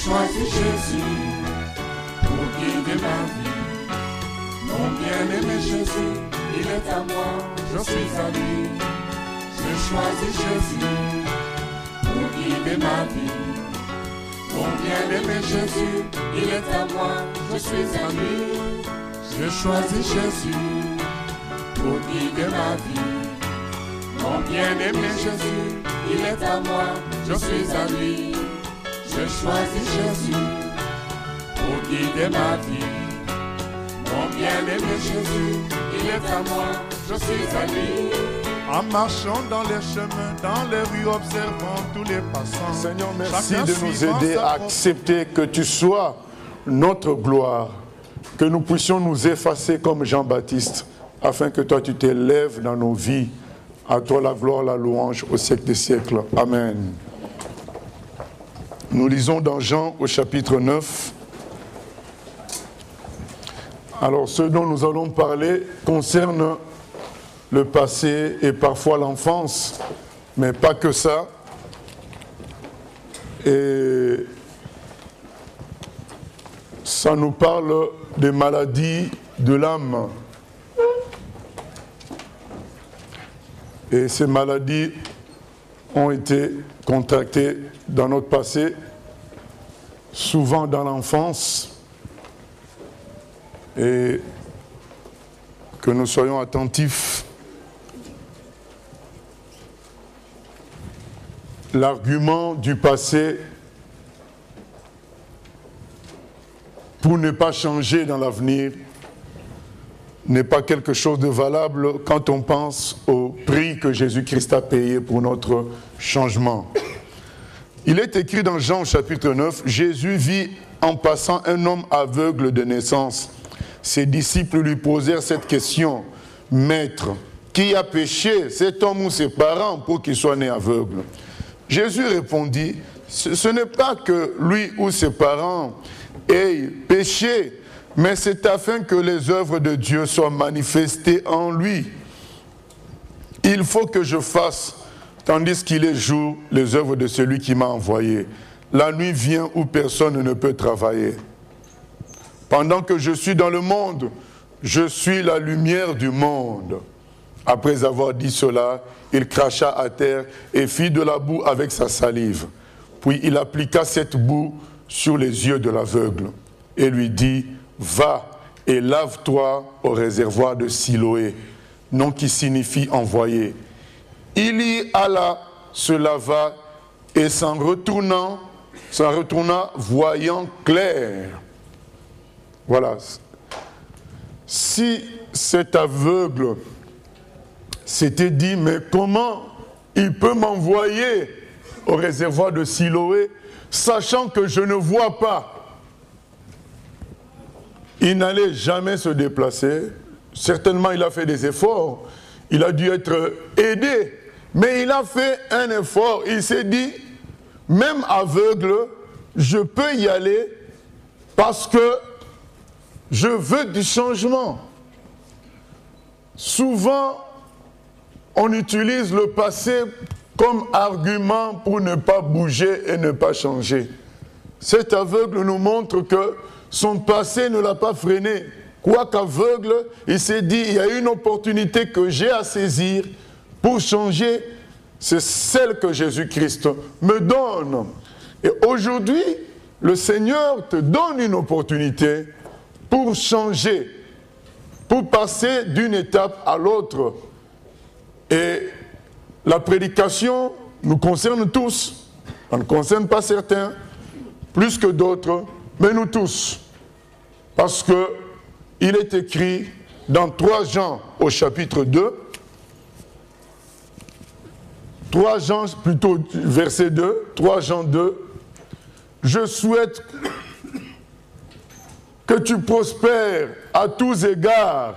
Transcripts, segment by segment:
choisi Jésus pour guider ma vie. Mon bien-aimé Jésus, il est à moi, je suis à lui. J'ai choisi Jésus pour guider ma vie. Mon bien-aimé Jésus, il est à moi, je suis à lui. J'ai choisi Jésus pour guider ma vie. Mon bien-aimé Jésus, il est à moi, je suis à lui. J'ai choisi Jésus pour guider ma vie. Mon bien-aimé Jésus, il est à moi, je suis à lui. En marchant dans les chemins, dans les rues, observant tous les passants. Seigneur, merci Chacun de nous suivant aider sa à propre- accepter que tu sois notre gloire, que nous puissions nous effacer comme Jean-Baptiste, afin que toi tu t'élèves dans nos vies. À toi la gloire, la louange au siècle des siècles. Amen. Nous lisons dans Jean au chapitre 9. Alors ce dont nous allons parler concerne le passé et parfois l'enfance, mais pas que ça. Et ça nous parle des maladies de l'âme. Et ces maladies ont été contractées dans notre passé, souvent dans l'enfance, et que nous soyons attentifs. L'argument du passé pour ne pas changer dans l'avenir n'est pas quelque chose de valable quand on pense au prix que Jésus-Christ a payé pour notre changement. Il est écrit dans Jean chapitre 9, Jésus vit en passant un homme aveugle de naissance. Ses disciples lui posèrent cette question, « Maître, qui a péché, cet homme ou ses parents, pour qu'il soit né aveugle ?» Jésus répondit, ce n'est pas que lui ou ses parents aient péché, mais c'est afin que les œuvres de Dieu soient manifestées en lui. Il faut que je fasse, tandis qu'il est jour, les œuvres de celui qui m'a envoyé. La nuit vient où personne ne peut travailler. Pendant que je suis dans le monde, je suis la lumière du monde. Après avoir dit cela, il cracha à terre et fit de la boue avec sa salive. Puis il appliqua cette boue sur les yeux de l'aveugle et lui dit, « Va et lave-toi au réservoir de Siloé », nom qui signifie « envoyé ». Il y alla, se lava et s'en retourna, voyant clair. Voilà. Si cet aveugle s'était dit, mais comment il peut m'envoyer au réservoir de Siloé, sachant que je ne vois pas? Il n'allait jamais se déplacer. Certainement, il a fait des efforts. Il a dû être aidé. Mais il a fait un effort. Il s'est dit, même aveugle, je peux y aller parce que je veux du changement. Souvent, on utilise le passé comme argument pour ne pas bouger et ne pas changer. Cet aveugle nous montre que son passé ne l'a pas freiné. Quoique aveugle, il s'est dit, il y a une opportunité que j'ai à saisir pour changer. C'est celle que Jésus-Christ me donne. Et aujourd'hui, le Seigneur te donne une opportunité pour changer, pour passer d'une étape à l'autre. Et la prédication nous concerne tous. Elle ne concerne pas certains, plus que d'autres, mais nous tous. Parce que il est écrit dans 3 Jean au chapitre 2, 3 Jean, plutôt verset 2, 3 Jean 2, je souhaite que tu prospères à tous égards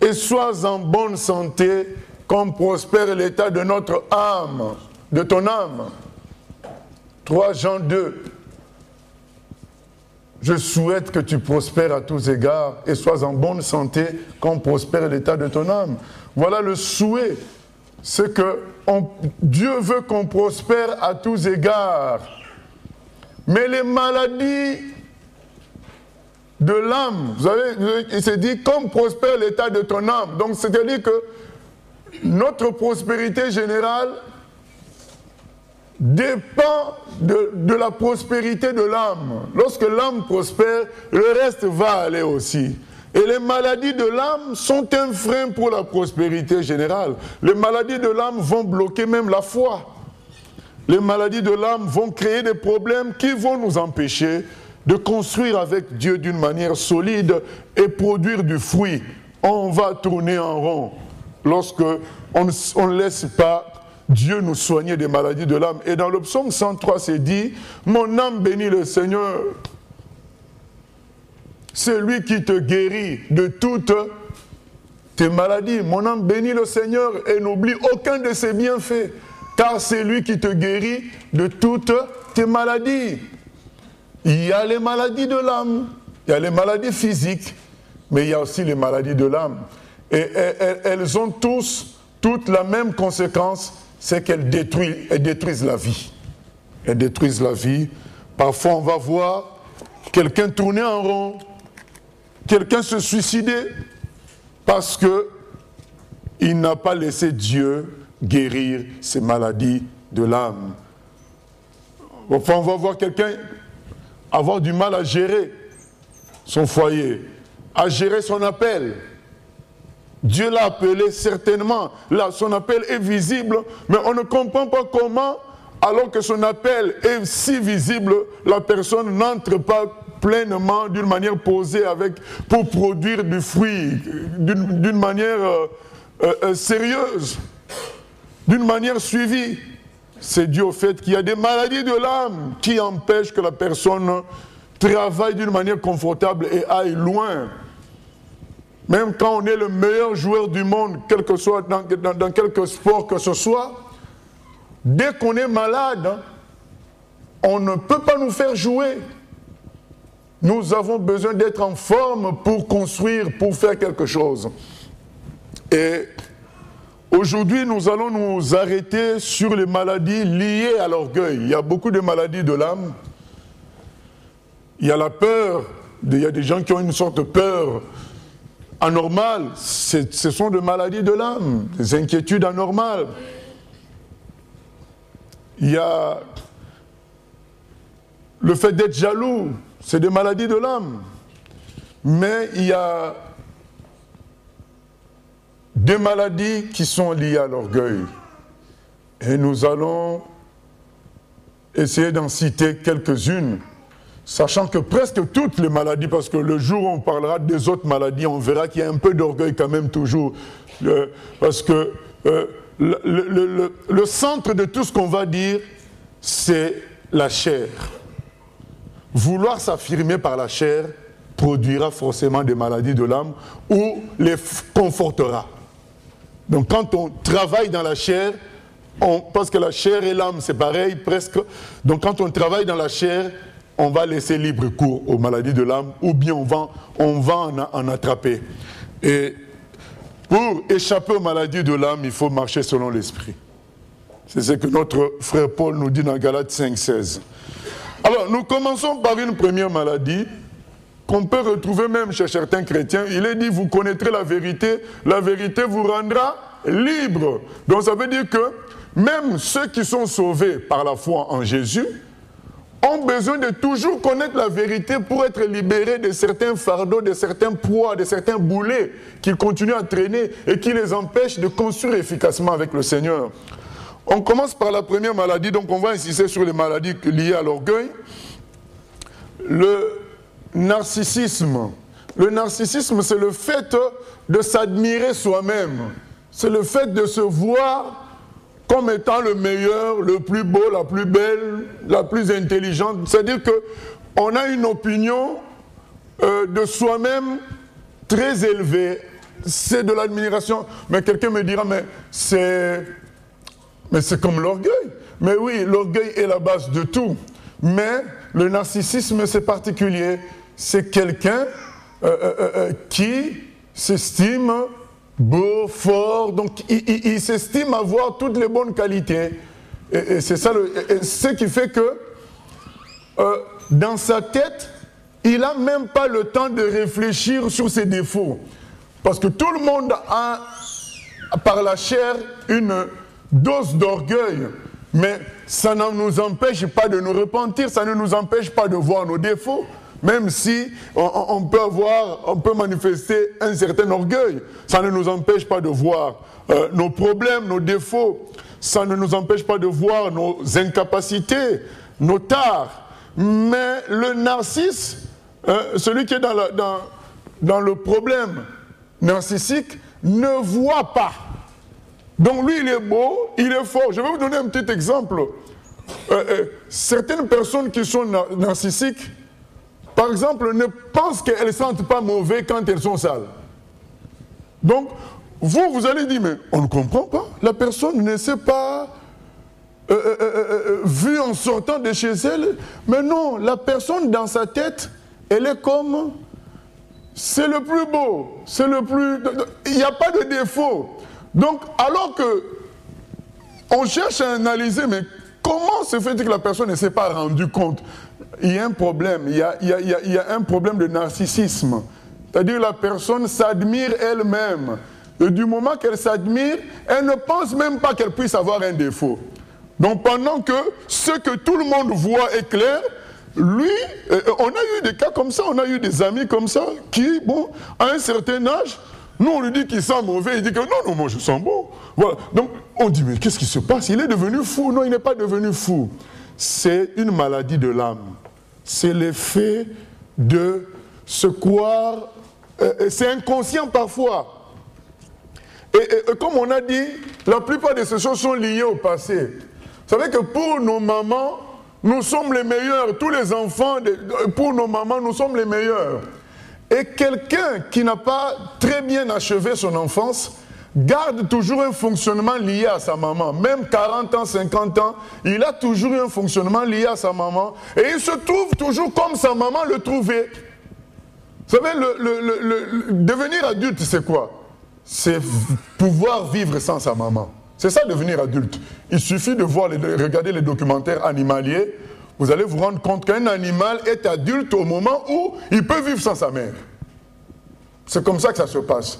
et sois en bonne santé comme prospère l'état de notre âme, de ton âme. 3 Jean 2. Je souhaite que tu prospères à tous égards et sois en bonne santé comme prospère l'état de ton âme. Voilà le souhait. C'est que Dieu veut qu'on prospère à tous égards. Mais les maladies de l'âme, vous savez, il s'est dit, comme prospère l'état de ton âme. Donc, c'est-à-dire que notre prospérité générale dépend de la prospérité de l'âme. Lorsque l'âme prospère, le reste va aller aussi. Et les maladies de l'âme sont un frein pour la prospérité générale. Les maladies de l'âme vont bloquer même la foi. Les maladies de l'âme vont créer des problèmes qui vont nous empêcher de construire avec Dieu d'une manière solide et produire du fruit. On va tourner en rond lorsque on ne laisse pas Dieu nous soigner des maladies de l'âme. Et dans le psaume 103, c'est dit, « Mon âme bénit le Seigneur, c'est lui qui te guérit de toutes tes maladies. Mon âme bénit le Seigneur et n'oublie aucun de ses bienfaits, car c'est lui qui te guérit de toutes tes maladies. » Il y a les maladies de l'âme, il y a les maladies physiques, mais il y a aussi les maladies de l'âme. Et elles ont toutes la même conséquence, c'est qu'elles détruisent la vie. Elles détruisent la vie. Parfois, on va voir quelqu'un tourner en rond, quelqu'un se suicider, parce qu'il n'a pas laissé Dieu guérir ses maladies de l'âme. Enfin, on va voir quelqu'un avoir du mal à gérer son foyer, à gérer son appel. Dieu l'a appelé certainement. Là, son appel est visible, mais on ne comprend pas comment, alors que son appel est si visible, la personne n'entre pas pleinement, d'une manière posée, pour produire du fruit, d'une manière sérieuse, d'une manière suivie. C'est dû au fait qu'il y a des maladies de l'âme qui empêchent que la personne travaille d'une manière confortable et aille loin. Même quand on est le meilleur joueur du monde, quel que soit dans quelque sport que ce soit, dès qu'on est malade, on ne peut pas nous faire jouer. Nous avons besoin d'être en forme pour construire, pour faire quelque chose. Et aujourd'hui, nous allons nous arrêter sur les maladies liées à l'orgueil. Il y a beaucoup de maladies de l'âme. Il y a la peur. Il y a des gens qui ont une sorte de peur anormale. Ce sont des maladies de l'âme, des inquiétudes anormales. Il y a le fait d'être jaloux. C'est des maladies de l'âme. Mais il y a des maladies qui sont liées à l'orgueil. Et nous allons essayer d'en citer quelques-unes, sachant que presque toutes les maladies, parce que le jour où on parlera des autres maladies, on verra qu'il y a un peu d'orgueil quand même toujours. Parce que le centre de tout ce qu'on va dire, c'est la chair. Vouloir s'affirmer par la chair produira forcément des maladies de l'âme ou les confortera. Donc quand on travaille dans la chair, parce que la chair et l'âme c'est pareil presque, donc quand on travaille dans la chair, on va laisser libre cours aux maladies de l'âme ou bien on va en attraper. Et pour échapper aux maladies de l'âme, il faut marcher selon l'esprit. C'est ce que notre frère Paul nous dit dans Galates 5,16. Alors, nous commençons par une première maladie qu'on peut retrouver même chez certains chrétiens. Il est dit, vous connaîtrez la vérité vous rendra libre. Donc ça veut dire que même ceux qui sont sauvés par la foi en Jésus ont besoin de toujours connaître la vérité pour être libérés de certains fardeaux, de certains poids, de certains boulets qu'ils continuent à traîner et qui les empêchent de construire efficacement avec le Seigneur. On commence par la première maladie, donc on va insister sur les maladies liées à l'orgueil. Le narcissisme. Le narcissisme, c'est le fait de s'admirer soi-même. C'est le fait de se voir comme étant le meilleur, le plus beau, la plus belle, la plus intelligente. C'est-à-dire qu'on a une opinion de soi-même très élevée. C'est de l'admiration. Mais quelqu'un me dira, mais c'est comme l'orgueil. Mais oui, l'orgueil est la base de tout. Mais le narcissisme, c'est particulier. C'est quelqu'un qui s'estime beau, fort, donc il s'estime avoir toutes les bonnes qualités. Et c'est ça ce qui fait que dans sa tête, il n'a même pas le temps de réfléchir sur ses défauts. Parce que tout le monde a, par la chair, une dose d'orgueil. Mais ça ne nous empêche pas de nous repentir, ça ne nous empêche pas de voir nos défauts. Même si on peut manifester un certain orgueil, ça ne nous empêche pas de voir nos problèmes, nos défauts. Ça ne nous empêche pas de voir nos incapacités, nos tares. Mais le narcisse, celui qui est dans le problème narcissique, ne voit pas. Donc lui, il est beau, il est fort. Je vais vous donner un petit exemple. Certaines personnes qui sont narcissiques, par exemple, ne pensent qu'elles ne sentent pas mauvais quand elles sont sales. Donc, vous allez dire, mais on ne comprend pas. La personne ne s'est pas vue en sortant de chez elle. Mais non, la personne dans sa tête, elle est comme... C'est le plus beau, c'est le plus... Il n'y a pas de défaut. Donc, alors que on cherche à analyser, mais comment se fait-il que la personne ne s'est pas rendue compte? Il y a un problème, il y a un problème de narcissisme. C'est-à-dire la personne s'admire elle-même. Et du moment qu'elle s'admire, elle ne pense même pas qu'elle puisse avoir un défaut. Donc pendant que ce que tout le monde voit est clair, lui, on a eu des cas comme ça, on a eu des amis comme ça, qui, bon, à un certain âge, nous on lui dit qu'il sent mauvais, il dit que non, moi je sens bon. Voilà. Donc on dit, mais qu'est-ce qui se passe? Il est devenu fou. Non, il n'est pas devenu fou. C'est une maladie de l'âme. C'est l'effet de se croire, c'est inconscient parfois. Et comme on a dit, la plupart de ces choses sont liées au passé. Vous savez que pour nos mamans, nous sommes les meilleurs. Tous les enfants, pour nos mamans, nous sommes les meilleurs. Et quelqu'un qui n'a pas très bien achevé son enfance, garde toujours un fonctionnement lié à sa maman. Même 40 ans, 50 ans, il a toujours un fonctionnement lié à sa maman. Et il se trouve toujours comme sa maman le trouvait. Vous savez, devenir adulte, c'est quoi? C'est pouvoir vivre sans sa maman. C'est ça, devenir adulte. Il suffit de regarder les documentaires animaliers. Vous allez vous rendre compte qu'un animal est adulte au moment où il peut vivre sans sa mère. C'est comme ça que ça se passe.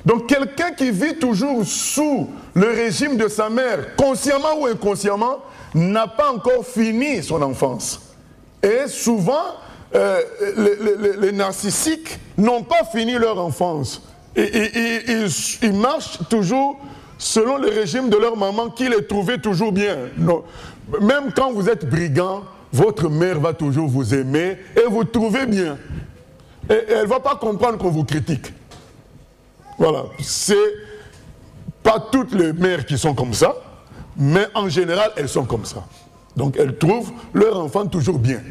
Donc quelqu'un qui vit toujours sous le régime de sa mère, consciemment ou inconsciemment, n'a pas encore fini son enfance. Et souvent, les narcissiques n'ont pas fini leur enfance. Ils marchent toujours selon le régime de leur maman qui les trouvait toujours bien. Non. Même quand vous êtes brigand, votre mère va toujours vous aimer et vous trouver bien. Et elle ne va pas comprendre qu'on vous critique. Voilà. C'est pas toutes les mères qui sont comme ça, mais en général, elles sont comme ça. Donc elles trouvent leur enfant toujours bien.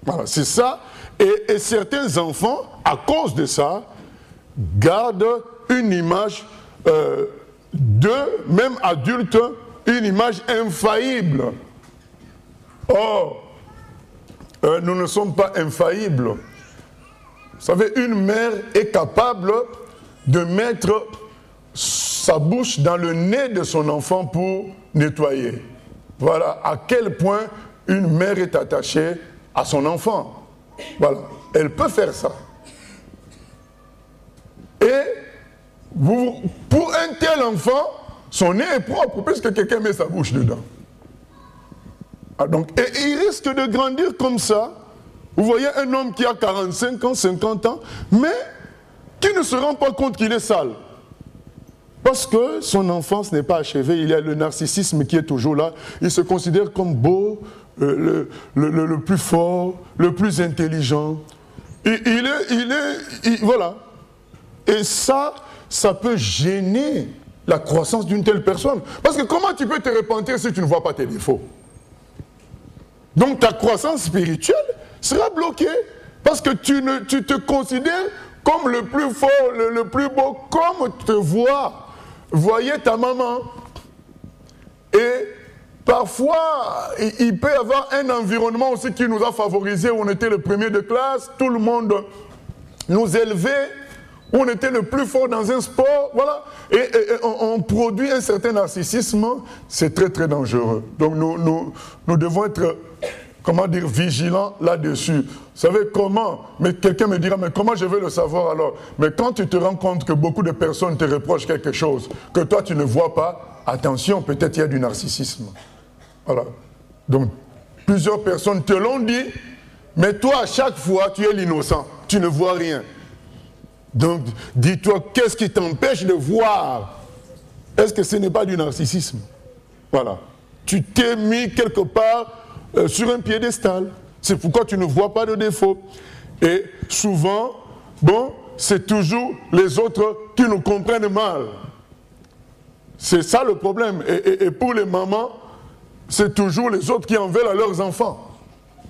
Voilà, c'est ça. Et certains enfants, à cause de ça, gardent une image même adultes, une image infaillible. Or, nous ne sommes pas infaillibles. Vous savez, une mère est capable de mettre sa bouche dans le nez de son enfant pour nettoyer. Voilà à quel point une mère est attachée à son enfant. Voilà, elle peut faire ça. Et pour un tel enfant, son nez est propre puisque quelqu'un met sa bouche dedans. Ah, donc, et il risque de grandir comme ça. Vous voyez un homme qui a 45 ans, 50 ans, mais qui ne se rend pas compte qu'il est sale. Parce que son enfance n'est pas achevée, il y a le narcissisme qui est toujours là. Il se considère comme beau, le plus fort, le plus intelligent. Voilà. Et ça peut gêner la croissance d'une telle personne. Parce que comment tu peux te repentir si tu ne vois pas tes défauts? Donc ta croissance spirituelle sera bloquée. Parce que tu te considères comme le plus fort, le plus beau, comme te voyait ta maman. Et parfois, il peut y avoir un environnement aussi qui nous a favorisés, où on était le premier de classe, tout le monde nous élevait, où on était le plus fort dans un sport, voilà. Et on produit un certain narcissisme, c'est très très dangereux. Donc nous devons être comment dire, vigilant là-dessus. Vous savez comment? Mais quelqu'un me dira, mais comment je vais le savoir alors? Mais quand tu te rends compte que beaucoup de personnes te reprochent quelque chose, que toi tu ne vois pas, attention, peut-être il y a du narcissisme. Voilà. Donc, plusieurs personnes te l'ont dit, mais toi, à chaque fois, tu es l'innocent. Tu ne vois rien. Donc, dis-toi, qu'est-ce qui t'empêche de voir? Est-ce que ce n'est pas du narcissisme? Voilà. Tu t'es mis quelque part sur un piédestal. C'est pourquoi tu ne vois pas de défaut. Et souvent, bon, c'est toujours les autres qui nous comprennent mal. C'est ça le problème. Et pour les mamans, c'est toujours les autres qui en veulent à leurs enfants.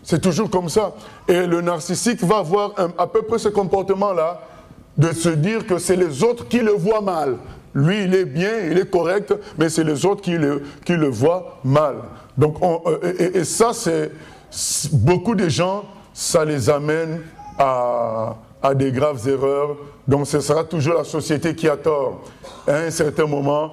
C'est toujours comme ça. Et le narcissique va avoir à peu près ce comportement-là, de se dire que c'est les autres qui le voient mal. Lui, il est bien, il est correct, mais c'est les autres qui le voient mal. Donc, et ça, c'est beaucoup de gens, ça les amène à des graves erreurs. Donc, ce sera toujours la société qui a tort. À un certain moment,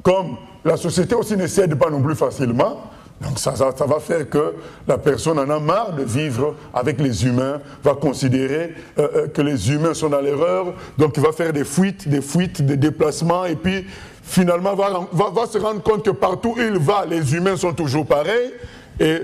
comme la société aussi ne cède pas non plus facilement, donc ça va faire que la personne en a marre de vivre avec les humains, va considérer que les humains sont dans l'erreur, donc il va faire des fuites, des déplacements, et puis finalement va se rendre compte que partout où il va, les humains sont toujours pareils, et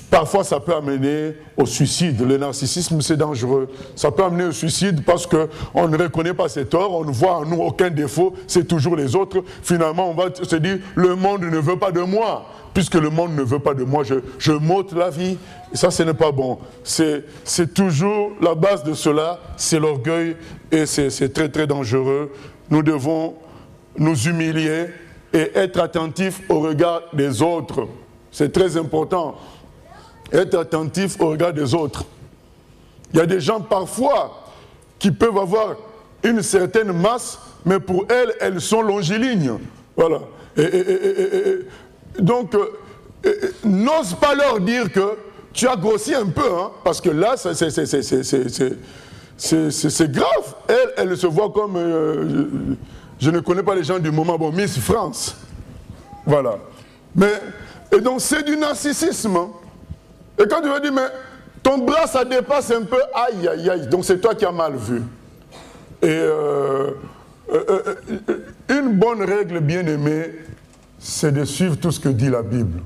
parfois ça peut amener au suicide. Le narcissisme, c'est dangereux. Ça peut amener au suicide parce qu'on ne reconnaît pas ses torts, on ne voit en nous aucun défaut, c'est toujours les autres. Finalement, on va se dire, le monde ne veut pas de moi. Puisque le monde ne veut pas de moi, je m'ôte la vie. Et ça, ce n'est pas bon. C'est toujours la base de cela, c'est l'orgueil, et c'est très très dangereux. Nous devons nous humilier et être attentifs au regard des autres. C'est très important. Être attentif au regard des autres. Il y a des gens parfois qui peuvent avoir une certaine masse, mais pour elles sont longilignes. Voilà. Donc, n'ose pas leur dire que tu as grossi un peu, hein, parce que là, c'est grave. Elle se voit comme, je ne connais pas les gens du moment, bon, Miss France. Voilà. Et donc, c'est du narcissisme. Et quand tu vas dire, mais ton bras, ça dépasse un peu, aïe, aïe, aïe, donc c'est toi qui as mal vu. Et une bonne règle, bien aimée, c'est de suivre tout ce que dit la Bible.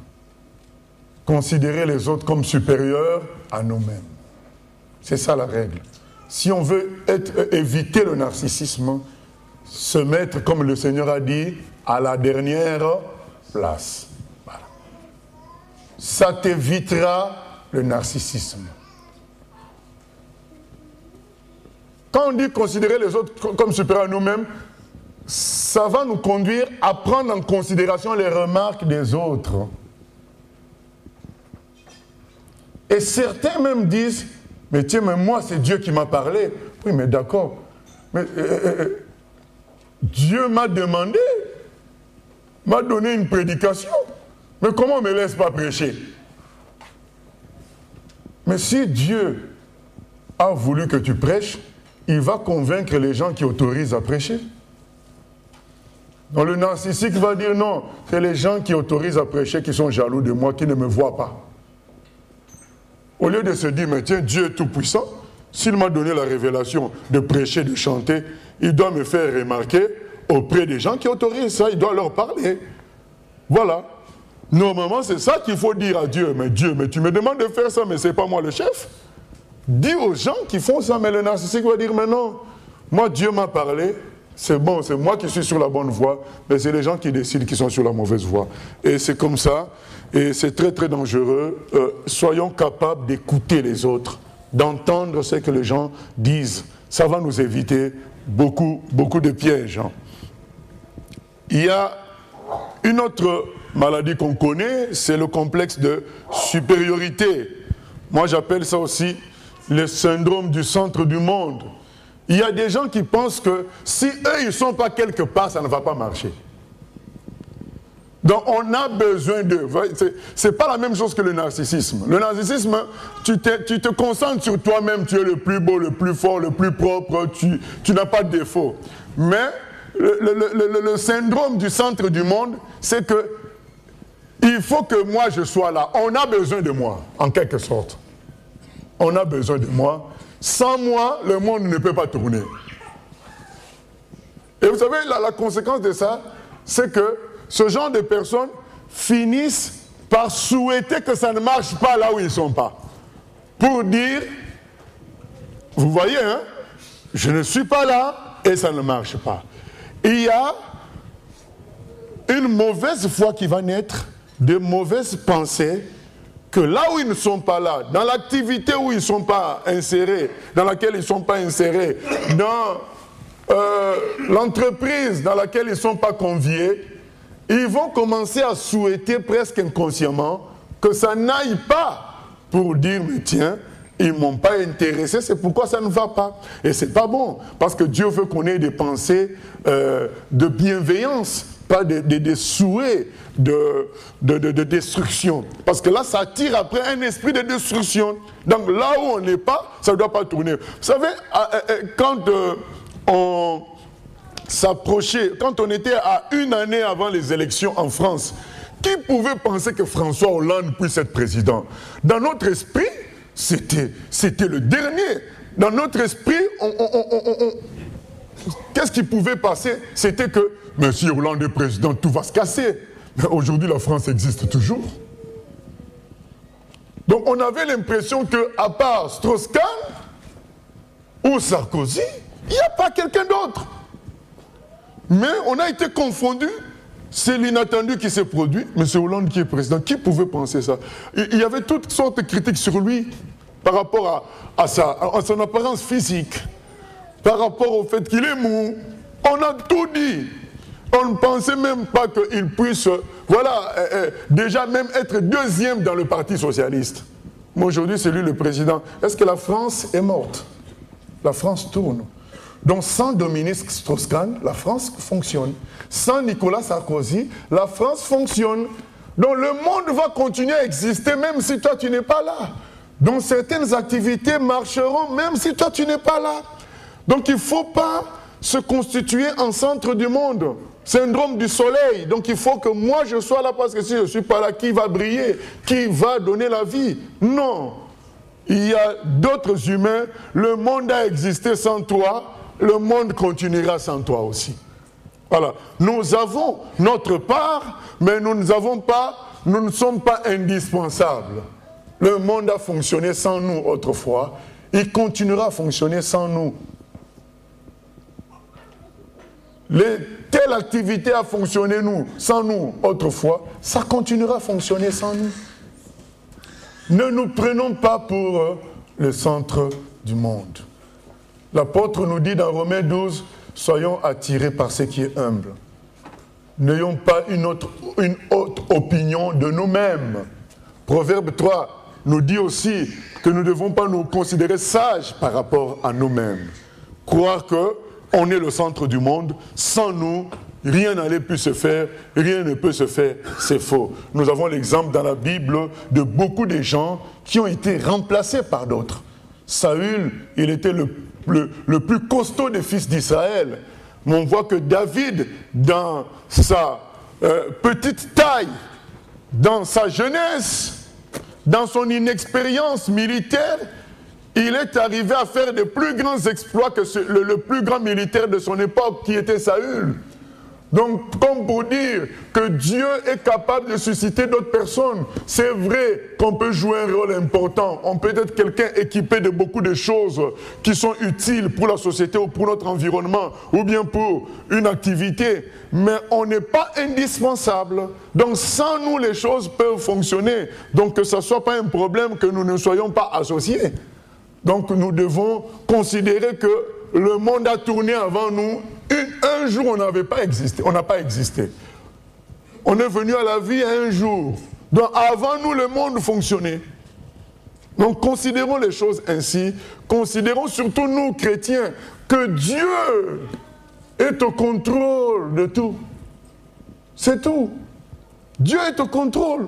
Considérer les autres comme supérieurs à nous-mêmes. C'est ça la règle. Si on veut éviter le narcissisme, se mettre, comme le Seigneur a dit, à la dernière place. Voilà. Ça t'évitera le narcissisme. Quand on dit considérer les autres comme supérieurs à nous-mêmes, ça va nous conduire à prendre en considération les remarques des autres. Et certains même disent, mais tiens, mais moi c'est Dieu qui m'a parlé. Oui, mais d'accord. Mais Dieu m'a demandé, m'a donné une prédication. Mais comment on ne me laisse pas prêcher? Mais si Dieu a voulu que tu prêches, il va convaincre les gens qui autorisent à prêcher. Donc le narcissique va dire non, c'est les gens qui autorisent à prêcher qui sont jaloux de moi, qui ne me voient pas. Au lieu de se dire, mais tiens, Dieu est tout puissant, s'il m'a donné la révélation de prêcher, de chanter, il doit me faire remarquer auprès des gens qui autorisent ça, il doit leur parler. Voilà. Normalement, c'est ça qu'il faut dire à Dieu. Mais Dieu, mais tu me demandes de faire ça, mais ce n'est pas moi le chef. Dis aux gens qui font ça, mais le narcissique va dire, mais non, moi Dieu m'a parlé, c'est bon, c'est moi qui suis sur la bonne voie, mais c'est les gens qui décident qui sont sur la mauvaise voie. Et c'est comme ça, et c'est très très dangereux. Soyons capables d'écouter les autres, d'entendre ce que les gens disent. Ça va nous éviter beaucoup de pièges. Hein. Il y a une autre maladie qu'on connaît, c'est le complexe de supériorité. Moi j'appelle ça aussi le syndrome du centre du monde. Il y a des gens qui pensent que si eux ils ne sont pas quelque part, ça ne va pas marcher. Donc on a besoin d'eux. Ce n'est pas la même chose que le narcissisme. Le narcissisme, tu te concentres sur toi-même, tu es le plus beau, le plus fort, le plus propre, tu n'as pas de défaut. Mais le syndrome du centre du monde, c'est que il faut que moi je sois là. On a besoin de moi, en quelque sorte. On a besoin de moi. Sans moi, le monde ne peut pas tourner. Et vous savez, la conséquence de ça, c'est que ce genre de personnes finissent par souhaiter que ça ne marche pas là où ils ne sont pas. Pour dire, vous voyez, hein, je ne suis pas là et ça ne marche pas. Il y a une mauvaise foi qui va naître, de mauvaises pensées, que là où ils ne sont pas là, dans l'activité où ils ne sont pas insérés, dans laquelle ils ne sont pas insérés, dans l'entreprise dans laquelle ils ne sont pas conviés, ils vont commencer à souhaiter presque inconsciemment que ça n'aille pas pour dire, mais tiens, ils ne m'ont pas intéressé, c'est pourquoi ça ne va pas. Et ce n'est pas bon, parce que Dieu veut qu'on ait des pensées de bienveillance, pas des souhaits de destruction. Parce que là, ça attire après un esprit de destruction. Donc là où on n'est pas, ça ne doit pas tourner. Vous savez, quand on s'approchait, quand on était à une année avant les élections en France, qui pouvait penser que François Hollande puisse être président? Dans notre esprit, c'était le dernier. Dans notre esprit, qu'est-ce qui pouvait passer? C'était que, mais si Hollande est président, tout va se casser. Mais aujourd'hui, la France existe toujours. Donc on avait l'impression qu'à part Strauss-Kahn ou Sarkozy, il n'y a pas quelqu'un d'autre. Mais on a été confondus. C'est l'inattendu qui s'est produit. Mais c'est Hollande qui est président. Qui pouvait penser ça? Il y avait toutes sortes de critiques sur lui par rapport à son apparence physique, par rapport au fait qu'il est mou. On a tout dit. On ne pensait même pas qu'il puisse, déjà même être deuxième dans le Parti socialiste. Mais aujourd'hui, c'est lui le président. Est-ce que la France est morte? La France tourne. Donc sans Dominique Strauss-Kahn, la France fonctionne. Sans Nicolas Sarkozy, la France fonctionne. Donc le monde va continuer à exister même si toi tu n'es pas là. Donc certaines activités marcheront même si toi tu n'es pas là. Donc il ne faut pas se constituer en centre du monde. Syndrome du soleil. Donc il faut que moi je sois là parce que si je ne suis pas là, qui va briller? Qui va donner la vie? Non. Il y a d'autres humains. Le monde a existé sans toi. Le monde continuera sans toi aussi. Voilà. Nous avons notre part, mais nous ne sommes pas indispensables. Le monde a fonctionné sans nous autrefois. Il continuera à fonctionner sans nous. Telle activité a fonctionné sans nous autrefois, ça continuera à fonctionner sans nous. Ne nous prenons pas pour le centre du monde. L'apôtre nous dit dans Romains 12, soyons attirés par ce qui est humble. N'ayons pas une haute opinion de nous-mêmes. Proverbe 3 nous dit aussi que nous ne devons pas nous considérer sages par rapport à nous-mêmes. Croire qu'on est le centre du monde, sans nous, rien n'allait plus se faire, rien ne peut se faire, c'est faux. Nous avons l'exemple dans la Bible de beaucoup de gens qui ont été remplacés par d'autres. Saül, il était le plus costaud des fils d'Israël. Mais on voit que David, dans sa petite taille, dans sa jeunesse, dans son inexpérience militaire, il est arrivé à faire de plus grands exploits que le plus grand militaire de son époque, qui était Saül. Donc, comme pour dire que Dieu est capable de susciter d'autres personnes, c'est vrai qu'on peut jouer un rôle important. On peut être quelqu'un équipé de beaucoup de choses qui sont utiles pour la société ou pour notre environnement, ou bien pour une activité, mais on n'est pas indispensable. Donc, sans nous, les choses peuvent fonctionner. Donc, que ce ne soit pas un problème que nous ne soyons pas associés. Donc, nous devons considérer que le monde a tourné avant nous. Un jour, on n'a pas existé. On est venu à la vie un jour. Donc, avant nous, le monde fonctionnait. Donc, considérons les choses ainsi. Considérons surtout, nous, chrétiens, que Dieu est au contrôle de tout. C'est tout. Dieu est au contrôle.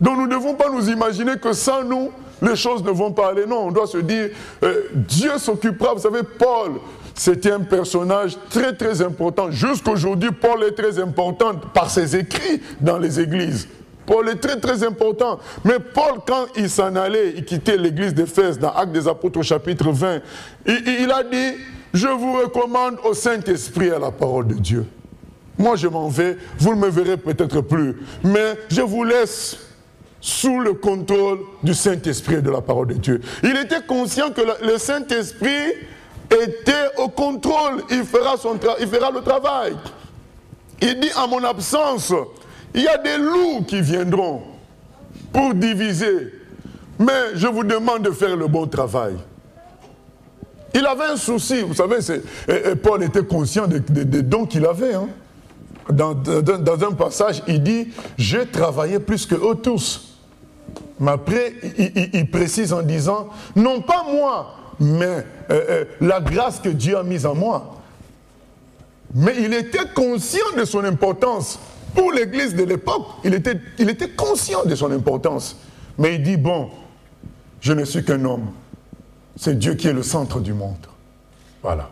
Donc, nous ne devons pas nous imaginer que sans nous, les choses ne vont pas aller. Non, on doit se dire, Dieu s'occupera. Vous savez, Paul, c'était un personnage très très important. Jusqu'aujourd'hui, Paul est très important par ses écrits dans les églises. Paul est très très important. Mais Paul, quand il s'en allait, il quittait l'église d'Éphèse dans Actes des Apôtres au chapitre 20, il a dit, je vous recommande au Saint-Esprit à la parole de Dieu. Moi je m'en vais, vous ne me verrez peut-être plus, mais je vous laisse sous le contrôle du Saint-Esprit et de la parole de Dieu. Il était conscient que le Saint-Esprit était au contrôle, il fera le travail. Il dit, en mon absence, il y a des loups qui viendront pour diviser, mais je vous demande de faire le bon travail. Il avait un souci, vous savez, Paul était conscient des dons qu'il avait. Hein. Dans un passage, il dit, j'ai travaillé plus que eux tous. Mais après, il précise en disant, non pas moi, mais la grâce que Dieu a mise en moi. Mais il était conscient de son importance. Pour l'église de l'époque, il était conscient de son importance. Mais il dit, bon, je ne suis qu'un homme. C'est Dieu qui est le centre du monde. Voilà.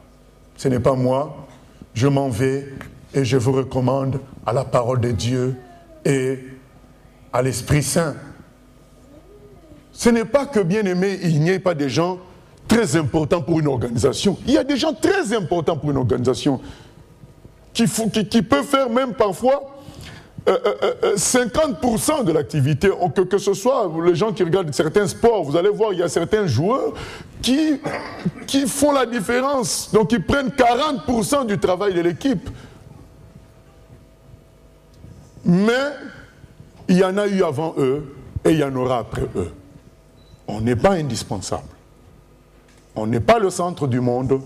Ce n'est pas moi. Je m'en vais et je vous recommande à la parole de Dieu et à l'Esprit Saint. Ce n'est pas que, bien aimé, il n'y ait pas des gens très importants pour une organisation. Il y a des gens très importants pour une organisation qui peuvent faire même parfois 50% de l'activité, que ce soit les gens qui regardent certains sports, vous allez voir, il y a certains joueurs qui font la différence. Donc ils prennent 40% du travail de l'équipe. Mais il y en a eu avant eux et il y en aura après eux. On n'est pas indispensable. On n'est pas le centre du monde.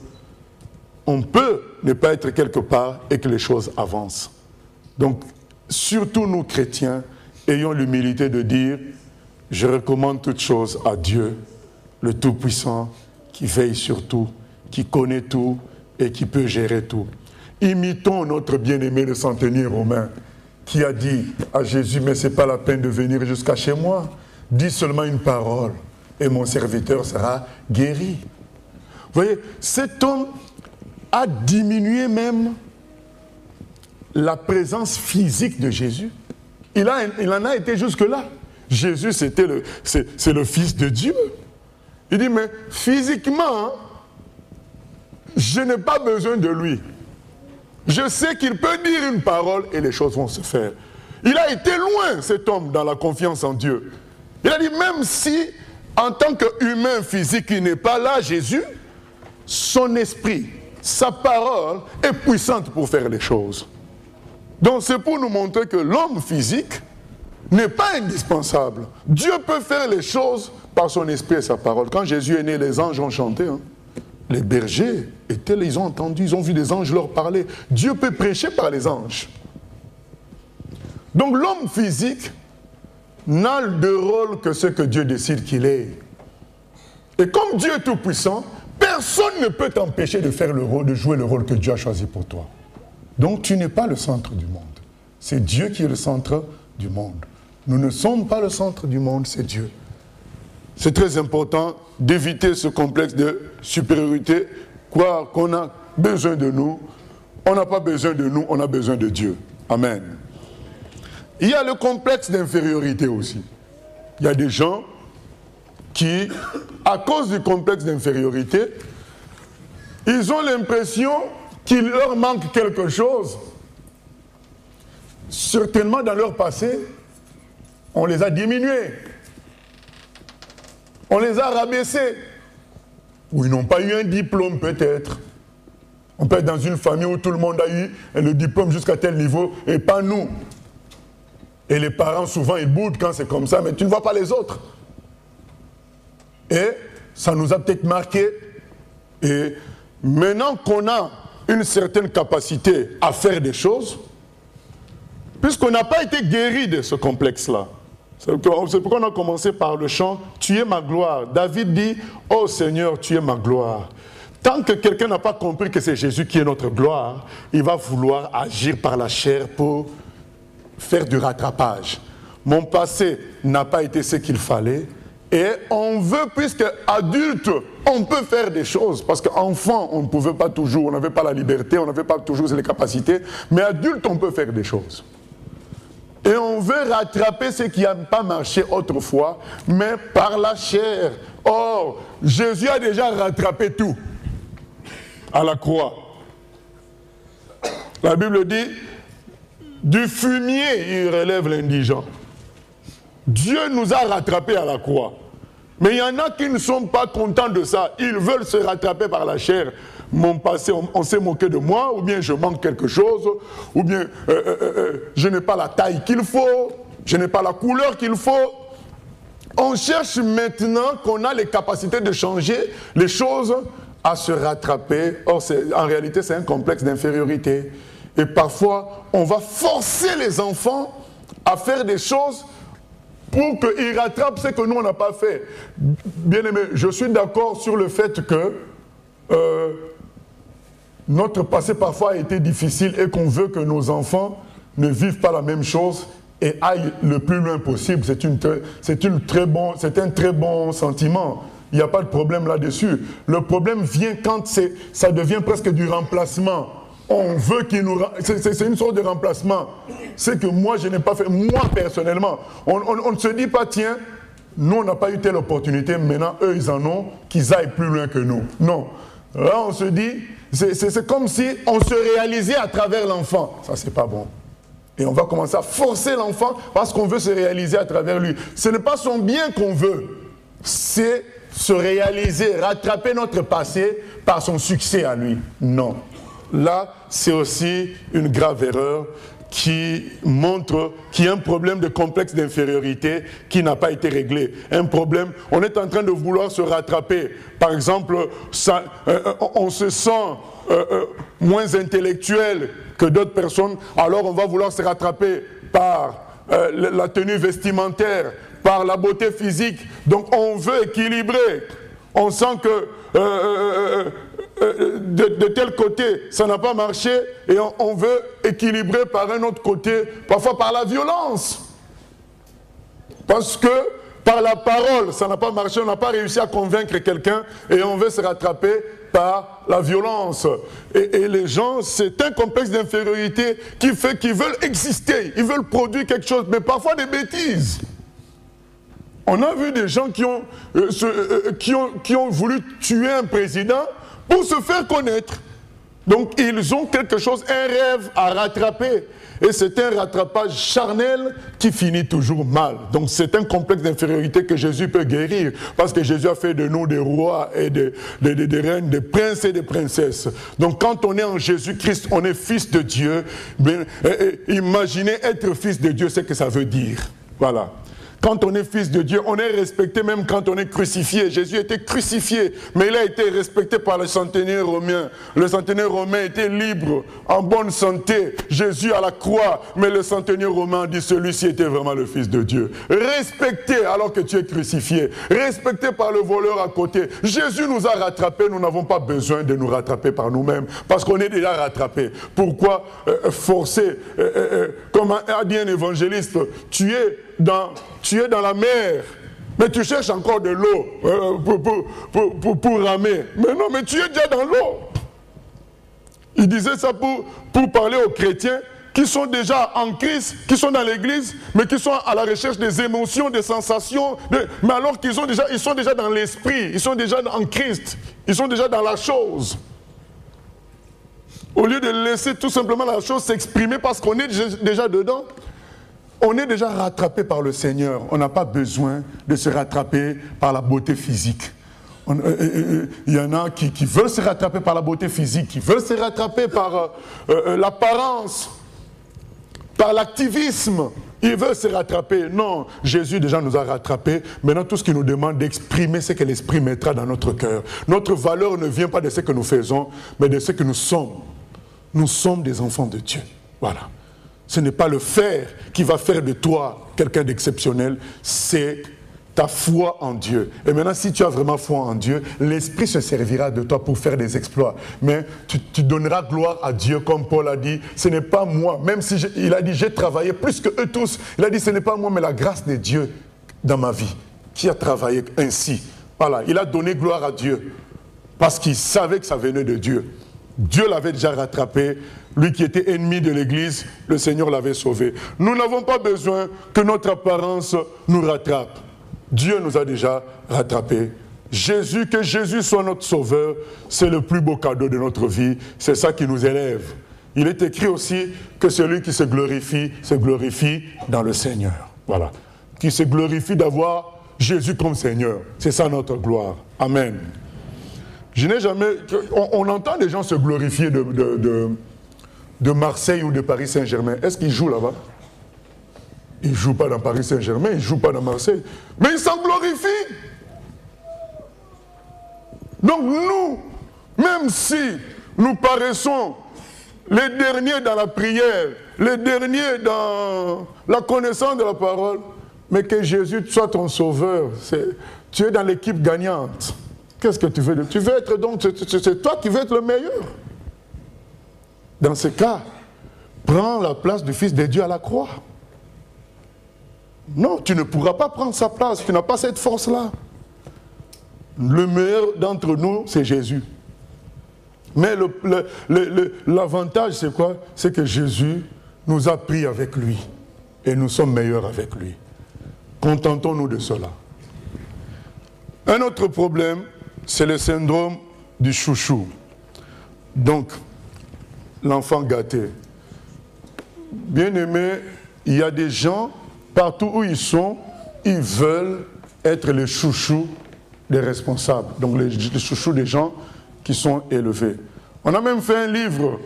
On peut ne pas être quelque part et que les choses avancent. Donc, surtout nous chrétiens, ayons l'humilité de dire, je recommande toutes choses à Dieu, le Tout-Puissant, qui veille sur tout, qui connaît tout et qui peut gérer tout. Imitons notre bien-aimé le centenier romain, qui a dit à Jésus, mais ce n'est pas la peine de venir jusqu'à chez moi, dis seulement une parole et mon serviteur sera guéri. Vous voyez, cet homme a diminué même la présence physique de Jésus. Il en a été jusque-là. Jésus, c'est le Fils de Dieu. Il dit, mais physiquement, je n'ai pas besoin de lui. Je sais qu'il peut dire une parole et les choses vont se faire. Il a été loin, cet homme, dans la confiance en Dieu. Il a dit, même si, en tant qu'humain physique, il n'est pas là, Jésus, son esprit, sa parole est puissante pour faire les choses. Donc c'est pour nous montrer que l'homme physique n'est pas indispensable. Dieu peut faire les choses par son esprit et sa parole. Quand Jésus est né, les anges ont chanté. Hein. Les bergers ils ont entendu, ils ont vu des anges leur parler. Dieu peut prêcher par les anges. Donc l'homme physique n'a de rôle que ce que Dieu décide qu'il est. Et comme Dieu est tout puissant, personne ne peut t'empêcher de faire le rôle, de jouer le rôle que Dieu a choisi pour toi. Donc tu n'es pas le centre du monde. C'est Dieu qui est le centre du monde. Nous ne sommes pas le centre du monde, c'est Dieu. C'est très important d'éviter ce complexe de supériorité, croire qu'on a besoin de nous. On n'a pas besoin de nous, on a besoin de Dieu. Amen. Il y a le complexe d'infériorité aussi. Il y a des gens qui, à cause du complexe d'infériorité, ils ont l'impression qu'il leur manque quelque chose. Certainement dans leur passé, on les a diminués. On les a rabaissés. Ou ils n'ont pas eu un diplôme peut-être. On peut être dans une famille où tout le monde a eu le diplôme jusqu'à tel niveau et pas nous. Et les parents souvent ils boudent quand c'est comme ça, mais tu ne vois pas les autres. Et ça nous a peut-être marqué. Et maintenant qu'on a une certaine capacité à faire des choses, puisqu'on n'a pas été guéri de ce complexe-là. C'est pourquoi on a commencé par le chant « Tu es ma gloire ». David dit « Oh Seigneur, tu es ma gloire ». Tant que quelqu'un n'a pas compris que c'est Jésus qui est notre gloire, il va vouloir agir par la chair pour faire du rattrapage. Mon passé n'a pas été ce qu'il fallait et on veut, puisque adulte, on peut faire des choses. Parce qu'enfant, on ne pouvait pas toujours, on n'avait pas la liberté, on n'avait pas toujours les capacités, mais adulte, on peut faire des choses. Et on veut rattraper ce qui n'a pas marché autrefois, mais par la chair. Or, Jésus a déjà rattrapé tout à la croix. La Bible dit, du fumier, il relève l'indigent. Dieu nous a rattrapés à la croix. Mais il y en a qui ne sont pas contents de ça. Ils veulent se rattraper par la chair. Mon passé, on s'est moqué de moi, ou bien je manque quelque chose, ou bien je n'ai pas la taille qu'il faut, je n'ai pas la couleur qu'il faut. On cherche maintenant qu'on a les capacités de changer les choses à se rattraper. Or, en réalité, c'est un complexe d'infériorité. Et parfois, on va forcer les enfants à faire des choses pour qu'ils rattrapent ce que nous, on n'a pas fait. Bien aimé, je suis d'accord sur le fait que notre passé parfois a été difficile et qu'on veut que nos enfants ne vivent pas la même chose et aillent le plus loin possible. C'est un très bon sentiment. Il n'y a pas de problème là-dessus. Le problème vient quand ça devient presque du remplacement. On veut qu'ils nous... C'est une sorte de remplacement. C'est que moi, je n'ai pas fait, moi personnellement. On ne se dit pas, tiens, nous, on n'a pas eu telle opportunité, maintenant, eux, ils en ont, qu'ils aillent plus loin que nous. Non. Là, on se dit, c'est comme si on se réalisait à travers l'enfant. Ça, c'est pas bon. Et on va commencer à forcer l'enfant parce qu'on veut se réaliser à travers lui. Ce n'est pas son bien qu'on veut, c'est se réaliser, rattraper notre passé par son succès à lui. Non. Là, c'est aussi une grave erreur qui montre qu'il y a un problème de complexe d'infériorité qui n'a pas été réglé. Un problème, on est en train de vouloir se rattraper. Par exemple, on se sent moins intellectuel que d'autres personnes, alors on va vouloir se rattraper par la tenue vestimentaire, par la beauté physique. Donc on veut équilibrer. On sent que de tel côté, ça n'a pas marché et on veut équilibrer par un autre côté, parfois par la violence. Parce que par la parole, ça n'a pas marché, on n'a pas réussi à convaincre quelqu'un et on veut se rattraper par la violence. Et les gens, c'est un complexe d'infériorité qui fait qu'ils veulent exister, ils veulent produire quelque chose, mais parfois des bêtises. On a vu des gens qui ont voulu tuer un président pour se faire connaître. Donc ils ont quelque chose, un rêve à rattraper. Et c'est un rattrapage charnel qui finit toujours mal. Donc c'est un complexe d'infériorité que Jésus peut guérir. Parce que Jésus a fait de nous des rois et des reines, des princes et des princesses. Donc quand on est en Jésus-Christ, on est fils de Dieu. Bien, imaginez être fils de Dieu, c'est ce que ça veut dire. Voilà. Quand on est fils de Dieu, on est respecté même quand on est crucifié. Jésus était crucifié, mais il a été respecté par le centenaire romain. Le centenaire romain était libre, en bonne santé. Jésus à la croix, mais le centenaire romain dit celui-ci était vraiment le fils de Dieu. Respecté alors que tu es crucifié. Respecté par le voleur à côté. Jésus nous a rattrapés, nous n'avons pas besoin de nous rattraper par nous-mêmes, parce qu'on est déjà rattrapés. Pourquoi forcer, comme a dit un évangéliste, tu es dans la mer, mais tu cherches encore de l'eau pour ramer. Mais non, mais tu es déjà dans l'eau. Il disait ça pour parler aux chrétiens qui sont déjà en Christ, qui sont dans l'église, mais qui sont à la recherche des émotions, des sensations. Mais alors qu'ils ils sont déjà dans l'esprit, ils sont déjà en Christ, ils sont déjà dans la chose. Au lieu de laisser tout simplement la chose s'exprimer parce qu'on est déjà dedans, on est déjà rattrapé par le Seigneur. On n'a pas besoin de se rattraper par la beauté physique. Il y en a qui veulent se rattraper par la beauté physique, qui veulent se rattraper par l'apparence, par l'activisme. Ils veulent se rattraper. Non, Jésus déjà nous a rattrapés. Maintenant, tout ce qu'il nous demande d'exprimer, c'est que l'Esprit mettra dans notre cœur. Notre valeur ne vient pas de ce que nous faisons, mais de ce que nous sommes. Nous sommes des enfants de Dieu. Voilà. Ce n'est pas le faire qui va faire de toi quelqu'un d'exceptionnel, c'est ta foi en Dieu. Et maintenant, si tu as vraiment foi en Dieu, l'Esprit se servira de toi pour faire des exploits. Mais tu donneras gloire à Dieu, comme Paul a dit, ce n'est pas moi, même si il a dit, j'ai travaillé plus que eux tous. Il a dit, ce n'est pas moi, mais la grâce de Dieu dans ma vie, qui a travaillé ainsi. Voilà, il a donné gloire à Dieu, parce qu'il savait que ça venait de Dieu. Dieu l'avait déjà rattrapé. Lui qui était ennemi de l'Église, le Seigneur l'avait sauvé. Nous n'avons pas besoin que notre apparence nous rattrape. Dieu nous a déjà rattrapés. Que Jésus soit notre sauveur, c'est le plus beau cadeau de notre vie. C'est ça qui nous élève. Il est écrit aussi que celui qui se glorifie dans le Seigneur. Voilà. Qui se glorifie d'avoir Jésus comme Seigneur. C'est ça notre gloire. Amen. Je n'ai jamais... On entend des gens se glorifier de Marseille ou de Paris Saint-Germain. Est-ce qu'ils jouent là-bas? Ils ne jouent pas dans Paris Saint-Germain, ils ne jouent pas dans Marseille. Mais ils s'en glorifient. Donc nous, même si nous paraissons les derniers dans la prière, les derniers dans la connaissance de la parole, mais que Jésus soit ton sauveur, tu es dans l'équipe gagnante. Qu'est-ce que tu veux? Tu veux être donc, c'est toi qui veux être le meilleur. Dans ce cas, prends la place du Fils de Dieu à la croix. Non, tu ne pourras pas prendre sa place, tu n'as pas cette force-là. Le meilleur d'entre nous, c'est Jésus. Mais l'avantage, c'est quoi? C'est que Jésus nous a pris avec lui. Et nous sommes meilleurs avec lui. Contentons-nous de cela. Un autre problème, c'est le syndrome du chouchou. Donc, l'enfant gâté. Bien-aimé, il y a des gens, partout où ils sont, ils veulent être les chouchous des responsables, donc les chouchous des gens qui sont élevés. On a même fait un livre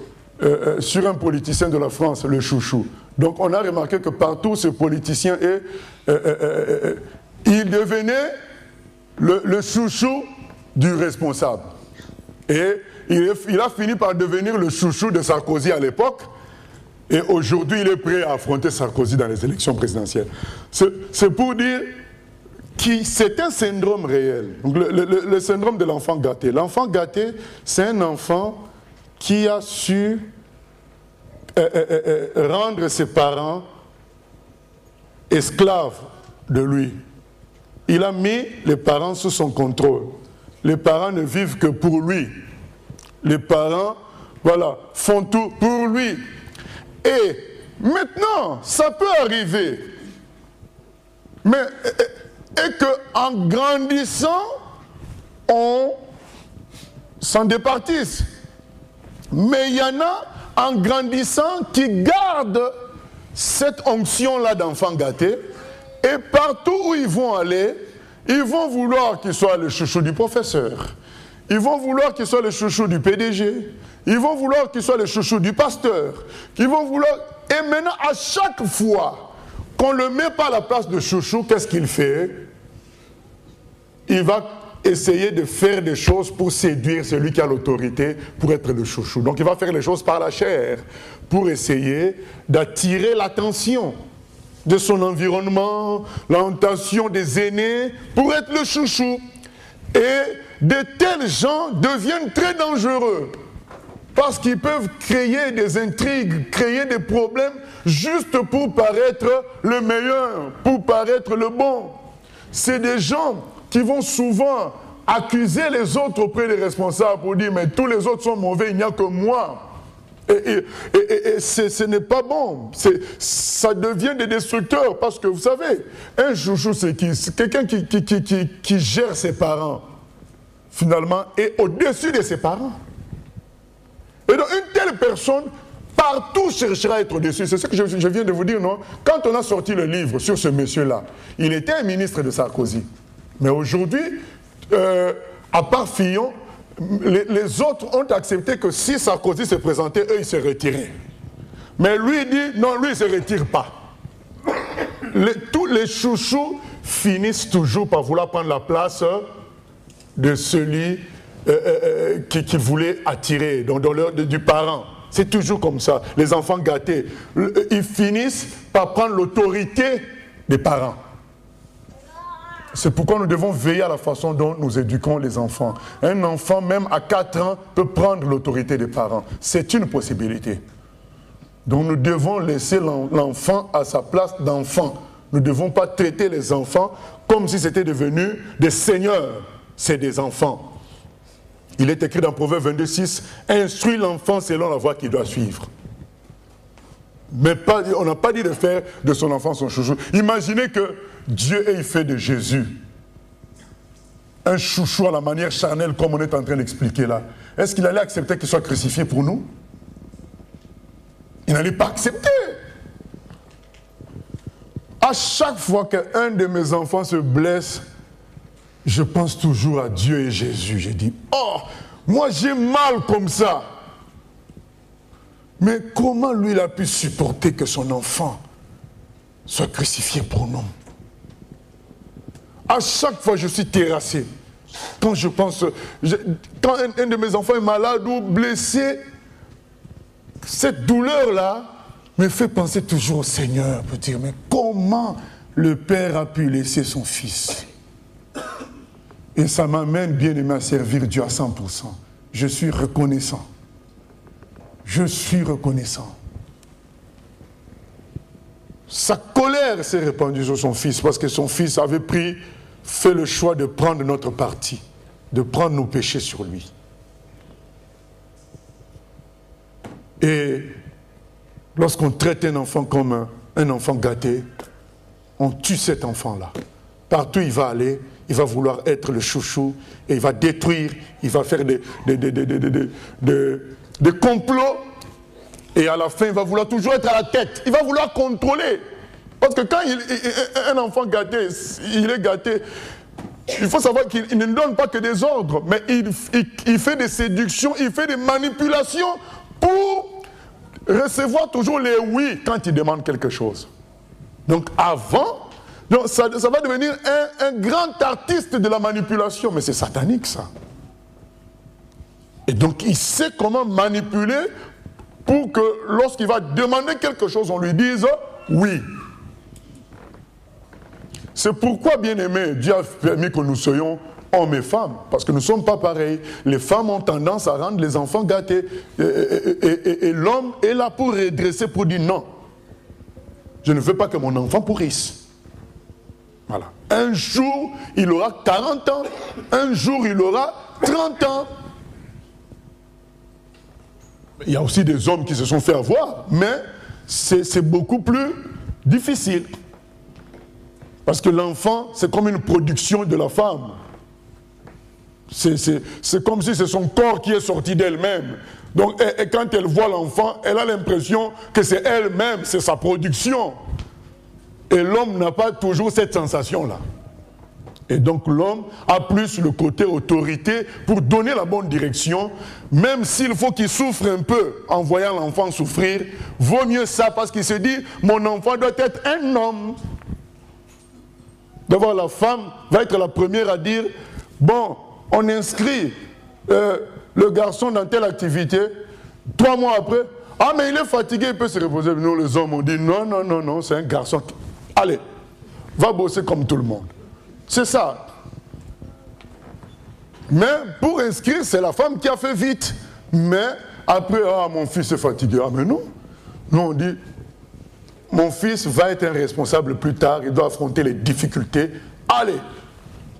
sur un politicien de la France, le chouchou. Donc on a remarqué que partout ce politicien est, il devenait le chouchou du responsable. Et il a fini par devenir le chouchou de Sarkozy à l'époque. Et aujourd'hui, il est prêt à affronter Sarkozy dans les élections présidentielles. C'est pour dire que c'est un syndrome réel. Donc le syndrome de l'enfant gâté. L'enfant gâté, c'est un enfant qui a su rendre ses parents esclaves de lui. Il a mis les parents sous son contrôle. Les parents ne vivent que pour lui. Les parents, voilà, font tout pour lui. Et maintenant, ça peut arriver, mais et qu'en grandissant, on s'en départisse. Mais il y en a, en grandissant, qui gardent cette onction-là d'enfant gâté, et partout où ils vont aller, ils vont vouloir qu'il soit le chouchou du professeur. Ils vont vouloir qu'il soit le chouchou du PDG. Ils vont vouloir qu'il soit le chouchou du pasteur. Ils vont vouloir... Et maintenant, à chaque fois qu'on ne le met pas à la place de chouchou, qu'est-ce qu'il fait? Il va essayer de faire des choses pour séduire celui qui a l'autorité pour être le chouchou. Donc il va faire les choses par la chair pour essayer d'attirer l'attention de son environnement, l'attention des aînés, pour être le chouchou. Et de tels gens deviennent très dangereux parce qu'ils peuvent créer des intrigues, créer des problèmes juste pour paraître le meilleur, pour paraître le bon. C'est des gens qui vont souvent accuser les autres auprès des responsables pour dire mais tous les autres sont mauvais, il n'y a que moi. Et ce n'est pas bon. Ça devient des destructeurs parce que vous savez, un chouchou c'est qui? C'est quelqu'un qui gère ses parents finalement et au-dessus de ses parents. Et donc une telle personne partout cherchera à être au-dessus. C'est ce que je viens de vous dire, non? Quand on a sorti le livre sur ce monsieur-là, il était un ministre de Sarkozy. Mais aujourd'hui, à part Fillon, les autres ont accepté que si Sarkozy se présentait, eux, ils se retiraient. Mais lui, il dit, non, lui, il ne se retire pas. Tous les chouchous finissent toujours par vouloir prendre la place de celui qui voulait attirer, donc du parent. C'est toujours comme ça. Les enfants gâtés, ils finissent par prendre l'autorité des parents. C'est pourquoi nous devons veiller à la façon dont nous éduquons les enfants. Un enfant, même à 4 ans, peut prendre l'autorité des parents. C'est une possibilité. Donc nous devons laisser l'enfant à sa place d'enfant. Nous ne devons pas traiter les enfants comme si c'était devenu des seigneurs. C'est des enfants. Il est écrit dans Proverbe 22:6, instruis l'enfant selon la voie qu'il doit suivre. Mais pas, on n'a pas dit de faire de son enfant son chouchou. Imaginez que Dieu ait fait de Jésus un chouchou à la manière charnelle comme on est en train d'expliquer là. Est-ce qu'il allait accepter qu'il soit crucifié pour nous? Il n'allait pas accepter. À chaque fois qu'un de mes enfants se blesse, je pense toujours à Dieu et Jésus. Je dis, oh, moi j'ai mal comme ça. Mais comment lui il a pu supporter que son enfant soit crucifié pour nous? À chaque fois je suis terrassé. Quand je pense, quand un de mes enfants est malade ou blessé, cette douleur-là me fait penser toujours au Seigneur pour dire, mais comment le Père a pu laisser son Fils? Et ça m'amène, bien aimé, à servir Dieu à 100%. Je suis reconnaissant. Je suis reconnaissant. Sa colère s'est répandue sur son Fils parce que son Fils avait fait le choix de prendre notre parti, de prendre nos péchés sur lui. Et lorsqu'on traite un enfant comme un enfant gâté, on tue cet enfant-là. Partout il va aller, il va vouloir être le chouchou et il va détruire, il va faire des complots et à la fin il va vouloir toujours être à la tête, il va vouloir contrôler. Parce que quand un enfant gâté, il est gâté, il faut savoir qu'il ne donne pas que des ordres, mais il fait des séductions, il fait des manipulations pour recevoir toujours les oui quand il demande quelque chose. Donc avant, donc ça va devenir un grand artiste de la manipulation, mais c'est satanique ça. Et donc il sait comment manipuler pour que lorsqu'il va demander quelque chose, on lui dise oui. C'est pourquoi, bien aimé, Dieu a permis que nous soyons hommes et femmes, parce que nous ne sommes pas pareils. Les femmes ont tendance à rendre les enfants gâtés, et l'homme est là pour redresser, pour dire non. Je ne veux pas que mon enfant pourrisse. Voilà. Un jour, il aura 40 ans, un jour, il aura 30 ans. Il y a aussi des hommes qui se sont fait avoir, mais c'est beaucoup plus difficile. Parce que l'enfant, c'est comme une production de la femme. C'est comme si c'est son corps qui est sorti d'elle-même. Donc, et quand elle voit l'enfant, elle a l'impression que c'est elle-même, c'est sa production. Et l'homme n'a pas toujours cette sensation-là. Et donc l'homme a plus le côté autorité pour donner la bonne direction, même s'il faut qu'il souffre un peu en voyant l'enfant souffrir, vaut mieux ça parce qu'il se dit, mon enfant doit être un homme. D'abord, la femme va être la première à dire, bon, on inscrit le garçon dans telle activité, 3 mois après, ah mais il est fatigué, il peut se reposer. Nous les hommes, on dit, non, non, non, non, c'est un garçon. Allez, va bosser comme tout le monde. C'est ça. Mais pour inscrire, c'est la femme qui a fait vite. Mais après, ah mon fils est fatigué. Ah mais non. Non, on dit, mon fils va être un responsable plus tard, il doit affronter les difficultés. Allez,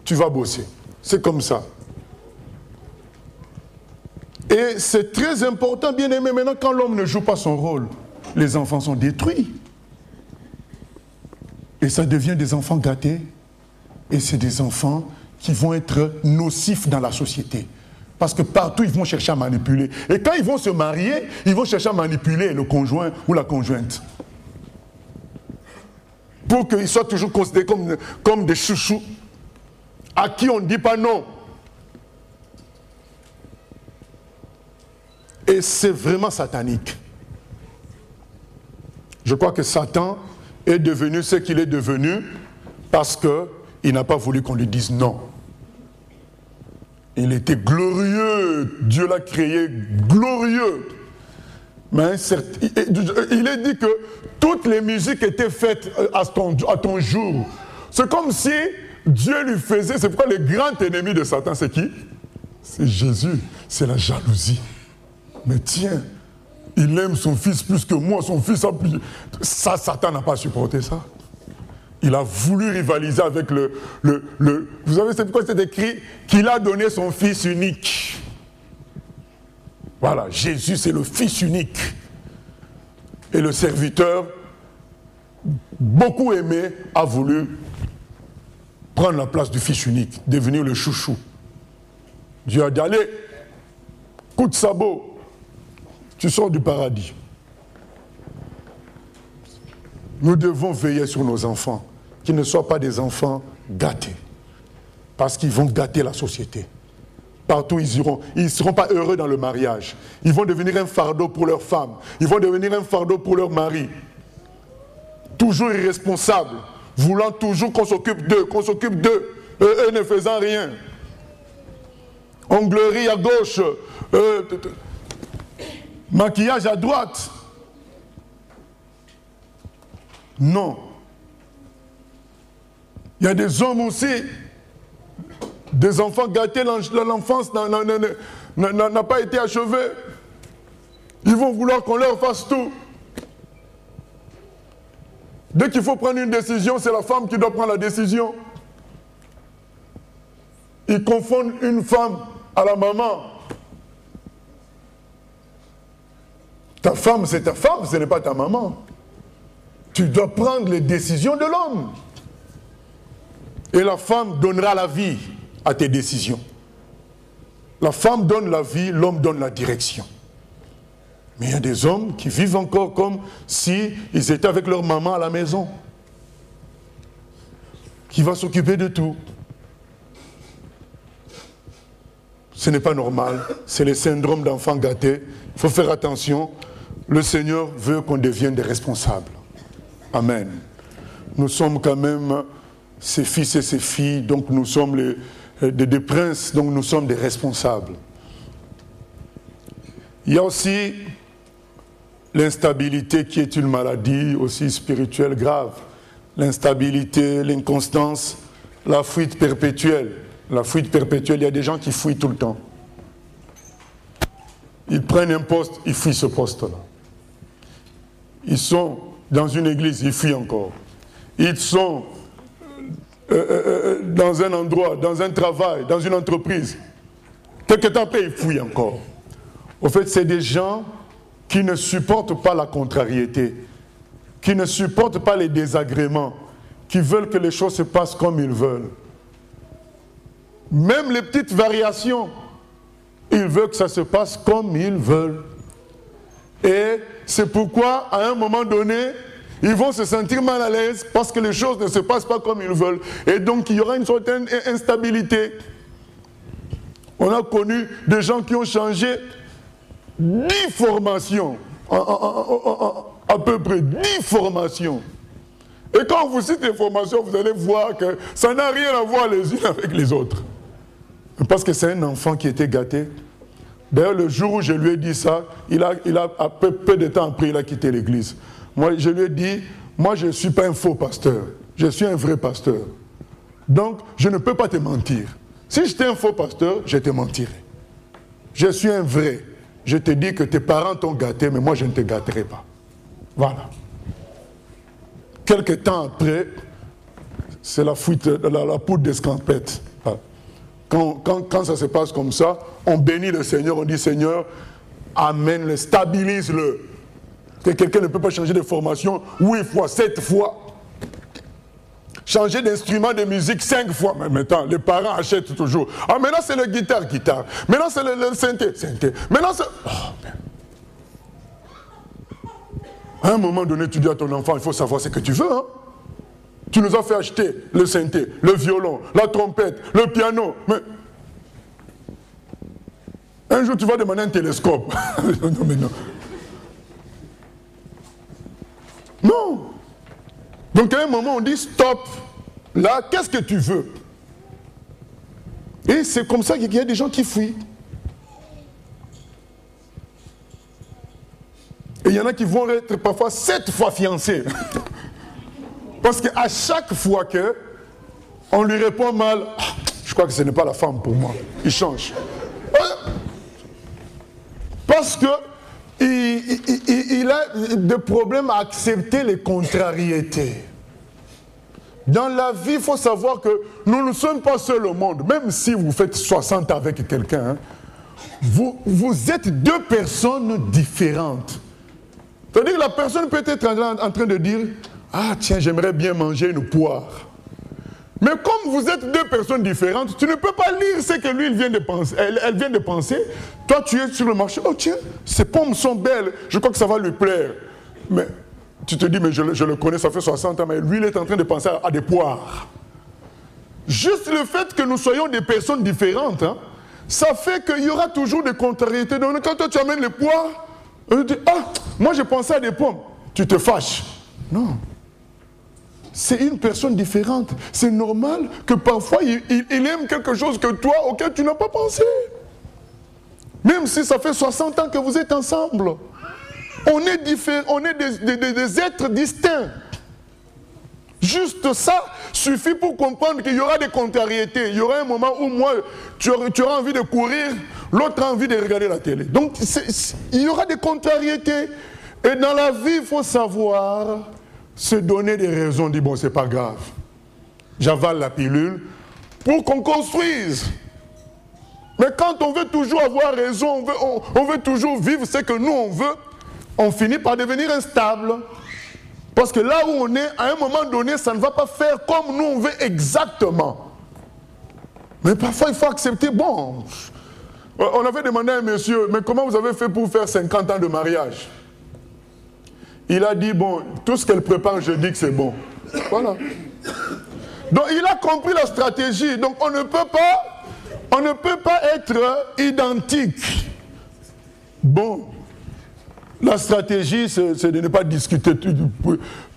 tu vas bosser. C'est comme ça. Et c'est très important, bien aimé, maintenant quand l'homme ne joue pas son rôle, les enfants sont détruits. Et ça devient des enfants gâtés. Et c'est des enfants qui vont être nocifs dans la société. Parce que partout, ils vont chercher à manipuler. Et quand ils vont se marier, ils vont chercher à manipuler le conjoint ou la conjointe. Pour qu'ils soient toujours considérés comme des chouchous à qui on ne dit pas non. Et c'est vraiment satanique. Je crois que Satan est devenu ce qu'il est devenu parce qu'il n'a pas voulu qu'on lui dise non. Il était glorieux, Dieu l'a créé glorieux. Mais il est dit que toutes les musiques étaient faites à ton jour. C'est comme si Dieu lui faisait, c'est pourquoi le grand ennemi de Satan, c'est qui? C'est Jésus, c'est la jalousie. Mais tiens, il aime son fils plus que moi, son fils a plus... Ça, Satan n'a pas supporté ça. Il a voulu rivaliser avec le... Vous savez, c'est pourquoi c'est écrit qu'il a donné son fils unique. Voilà, Jésus c'est le Fils unique. Et le serviteur, beaucoup aimé, a voulu prendre la place du Fils unique, devenir le chouchou. Dieu a dit, allez, coup de sabot, tu sors du paradis. Nous devons veiller sur nos enfants, qu'ils ne soient pas des enfants gâtés, parce qu'ils vont gâter la société. Partout où ils iront, ils ne seront pas heureux dans le mariage. Ils vont devenir un fardeau pour leurs femmes. Ils vont devenir un fardeau pour leur mari. Toujours irresponsables, voulant toujours qu'on s'occupe d'eux, eux ne faisant rien. Onglerie à gauche, maquillage à droite. Non. Il y a des hommes aussi, des enfants gâtés, l'enfance n'a pas été achevée. Ils vont vouloir qu'on leur fasse tout. Dès qu'il faut prendre une décision, c'est la femme qui doit prendre la décision. Ils confondent une femme à la maman. Ta femme, ce n'est pas ta maman. Tu dois prendre les décisions de l'homme. Et la femme donnera la vie à tes décisions. La femme donne la vie, l'homme donne la direction. Mais il y a des hommes qui vivent encore comme s'ils étaient avec leur maman à la maison. Qui va s'occuper de tout. Ce n'est pas normal. C'est le syndrome d'enfant gâté. Il faut faire attention. Le Seigneur veut qu'on devienne des responsables. Amen. Nous sommes quand même ses fils et ses filles, donc nous sommes des princes, donc nous sommes des responsables. Il y a aussi l'instabilité qui est une maladie aussi spirituelle grave. L'instabilité, l'inconstance, la fuite perpétuelle. La fuite perpétuelle, il y a des gens qui fuient tout le temps. Ils prennent un poste, ils fuient ce poste-là. Ils sont dans une église, ils fuient encore. Ils sont dans un endroit, dans un travail, dans une entreprise. Quelque temps après, ils fuient encore. Au fait, c'est des gens qui ne supportent pas la contrariété, qui ne supportent pas les désagréments, qui veulent que les choses se passent comme ils veulent. Même les petites variations, ils veulent que ça se passe comme ils veulent. Et c'est pourquoi, à un moment donné, ils vont se sentir mal à l'aise parce que les choses ne se passent pas comme ils veulent. Et donc, il y aura une certaine instabilité. On a connu des gens qui ont changé 10 formations, à peu près 10 formations. Et quand on vous cite les formations, vous allez voir que ça n'a rien à voir les unes avec les autres. Parce que c'est un enfant qui était gâté. D'ailleurs, le jour où je lui ai dit ça, il a peu de temps après, il a quitté l'église. Moi, je lui ai dit, moi, je ne suis pas un faux pasteur. Je suis un vrai pasteur. Donc, je ne peux pas te mentir. Si j'étais un faux pasteur, je te mentirais. Je suis un vrai. Je te dis que tes parents t'ont gâté, mais moi, je ne te gâterai pas. Voilà. Quelque temps après, c'est la fuite, la poudre d'escampette. Voilà. Quand ça se passe comme ça, on bénit le Seigneur, on dit Seigneur, amène-le, stabilise-le. Que quelqu'un ne peut pas changer de formation 8 fois, 7 fois. Changer d'instrument de musique 5 fois. Mais maintenant, les parents achètent toujours. Ah, maintenant c'est le guitare. Maintenant c'est le synthé. Maintenant c'est... Oh, à un moment donné, tu dis à ton enfant, il faut savoir ce que tu veux. Hein? Tu nous as fait acheter le synthé, le violon, la trompette, le piano. Mais un jour, tu vas demander un télescope. Non, mais non. Non. Donc à un moment, on dit stop. Là, qu'est-ce que tu veux? Et c'est comme ça qu'il y a des gens qui fuient. Et il y en a qui vont être parfois 7 fois fiancés. Parce qu'à chaque fois qu'on lui répond mal, je crois que ce n'est pas la femme pour moi. Il change. Parce que il a des problèmes à accepter les contrariétés. Dans la vie, il faut savoir que nous ne sommes pas seuls au monde. Même si vous faites 60 avec quelqu'un, hein, vous êtes deux personnes différentes. C'est-à-dire que la personne peut être en train de dire « Ah tiens, j'aimerais bien manger une poire. » Mais comme vous êtes deux personnes différentes, tu ne peux pas lire ce que lui il vient de penser, elle vient de penser. Toi, tu es sur le marché. Oh tiens, ces pommes sont belles. Je crois que ça va lui plaire. Mais tu te dis, mais je le connais, ça fait 60 ans. Mais lui, il est en train de penser à des poires. Juste le fait que nous soyons des personnes différentes, hein, ça fait qu'il y aura toujours des contrariétés. Donc quand toi, tu amènes les poires, on te dit, ah, moi, j'ai pensé à des pommes. Tu te fâches. Non. C'est une personne différente. C'est normal que parfois, il aime quelque chose que toi, auquel tu n'as pas pensé. Même si ça fait 60 ans que vous êtes ensemble. On est différents, on est des êtres distincts. Juste ça suffit pour comprendre qu'il y aura des contrariétés. Il y aura un moment où moi, tu auras envie de courir, l'autre a envie de regarder la télé. Donc, il y aura des contrariétés. Et dans la vie, il faut savoir se donner des raisons, dire bon, c'est pas grave. J'avale la pilule pour qu'on construise. Mais quand on veut toujours avoir raison, on veut toujours vivre ce que nous on veut, on finit par devenir instable. Parce que là où on est, à un moment donné, ça ne va pas faire comme nous on veut exactement. Mais parfois, il faut accepter, bon, on avait demandé à un monsieur, mais comment vous avez fait pour faire 50 ans de mariage? Il a dit, bon, tout ce qu'elle prépare, je dis que c'est bon. Voilà. Donc, il a compris la stratégie. Donc, on ne peut pas être identique. Bon, la stratégie, c'est de ne pas discuter.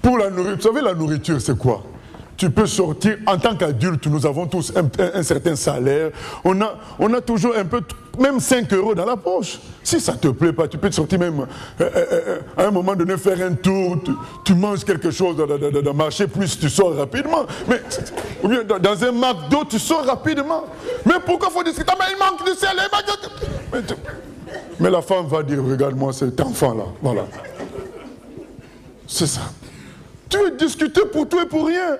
Pour la nourriture, vous savez, la nourriture, c'est quoi? Tu peux sortir, en tant qu'adulte, nous avons tous un certain salaire. On a toujours un peu, même 5 € dans la poche. Si ça ne te plaît pas, tu peux te sortir même, à un moment donné, faire un tour, tu manges quelque chose dans le marché, plus tu sors rapidement. Mais, ou bien dans un McDo, tu sors rapidement. Mais pourquoi il faut discuter? Mais il manque du sel. Mais la femme va dire, regarde-moi cet enfant-là. Voilà. C'est ça. Tu veux discuter pour tout et pour rien.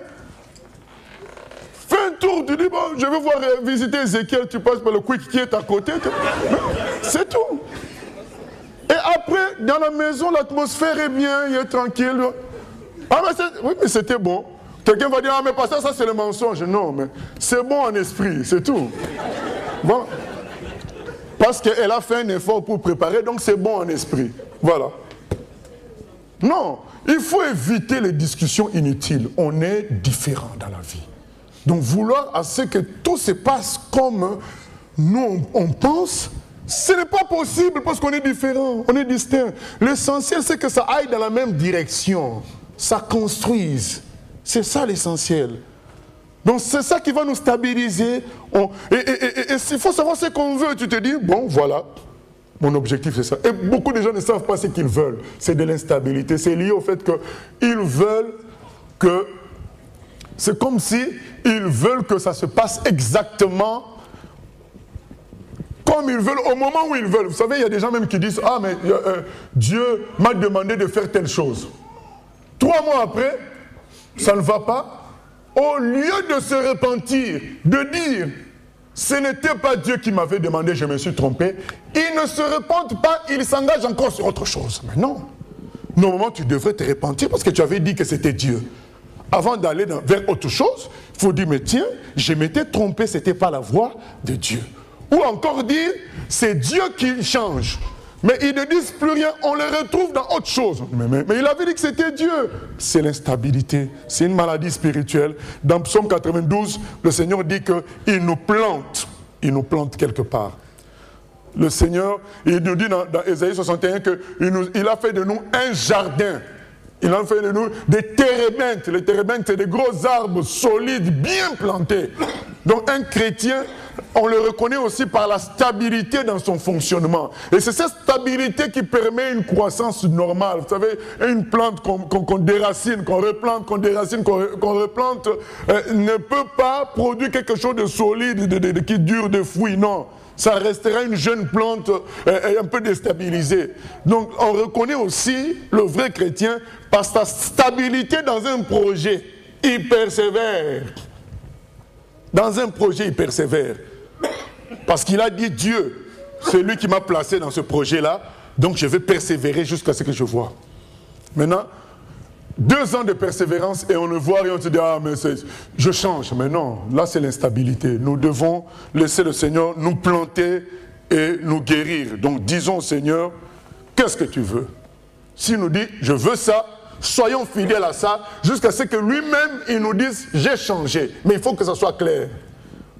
Fais un tour, tu dis, bon, je vais voir visiter Ézéchiel, tu passes par le quick qui est à côté. C'est tout. Et après, dans la maison, l'atmosphère est bien, il est tranquille. Ah, mais oui, mais c'était bon. Quelqu'un va dire, ah, mais pasteur, ça c'est le mensonge. Non, mais c'est bon en esprit, c'est tout. Bon. Parce qu'elle a fait un effort pour préparer, donc c'est bon en esprit. Voilà. Non, il faut éviter les discussions inutiles. On est différents dans la vie. Donc vouloir à ce que tout se passe comme nous on pense, ce n'est pas possible parce qu'on est différents, on est distincts. L'essentiel c'est que ça aille dans la même direction, ça construise. C'est ça l'essentiel. Donc c'est ça qui va nous stabiliser. Et il faut savoir ce qu'on veut. Tu te dis, bon voilà, mon objectif c'est ça. Et beaucoup de gens ne savent pas ce qu'ils veulent. C'est de l'instabilité. C'est lié au fait qu'ils veulent que... C'est comme si ils veulent que ça se passe exactement comme ils veulent, au moment où ils veulent. Vous savez, il y a des gens même qui disent, ah mais Dieu m'a demandé de faire telle chose. 3 mois après, ça ne va pas. Au lieu de se repentir, de dire, ce n'était pas Dieu qui m'avait demandé, je me suis trompé, ils ne se repentent pas, ils s'engagent encore sur autre chose. Mais non. Normalement, tu devrais te repentir parce que tu avais dit que c'était Dieu. Avant d'aller vers autre chose, il faut dire, mais tiens, je m'étais trompé, ce n'était pas la voix de Dieu. Ou encore dire, c'est Dieu qui change. Mais ils ne disent plus rien, on les retrouve dans autre chose. Mais il avait dit que c'était Dieu. C'est l'instabilité, c'est une maladie spirituelle. Dans Psaume 92, le Seigneur dit qu'il nous plante. Il nous plante quelque part. Le Seigneur, il nous dit dans Ésaïe 61 qu'il a fait de nous un jardin. Il a fait de nous des térébinthes. Les térébinthes, c'est des gros arbres solides, bien plantés. Donc un chrétien, on le reconnaît aussi par la stabilité dans son fonctionnement. Et c'est cette stabilité qui permet une croissance normale. Vous savez, une plante qu'on déracine, qu'on replante, qu'on déracine, qu'on replante, ne peut pas produire quelque chose de solide, qui dure de fruits, non. Ça restera une jeune plante un peu déstabilisée. Donc on reconnaît aussi le vrai chrétien par sa stabilité dans un projet. Il persévère. Dans un projet, il persévère. Parce qu'il a dit Dieu. c'est lui qui m'a placé dans ce projet-là, donc je vais persévérer jusqu'à ce que je vois. Maintenant, 2 ans de persévérance et on ne voit rien, on se dit, ah mais je change. Mais non, là c'est l'instabilité. Nous devons laisser le Seigneur nous planter et nous guérir. Donc disons au Seigneur, qu'est-ce que tu veux? S'il nous dit, je veux ça, soyons fidèles à ça, jusqu'à ce que lui-même, il nous dise, j'ai changé. Mais il faut que ça soit clair.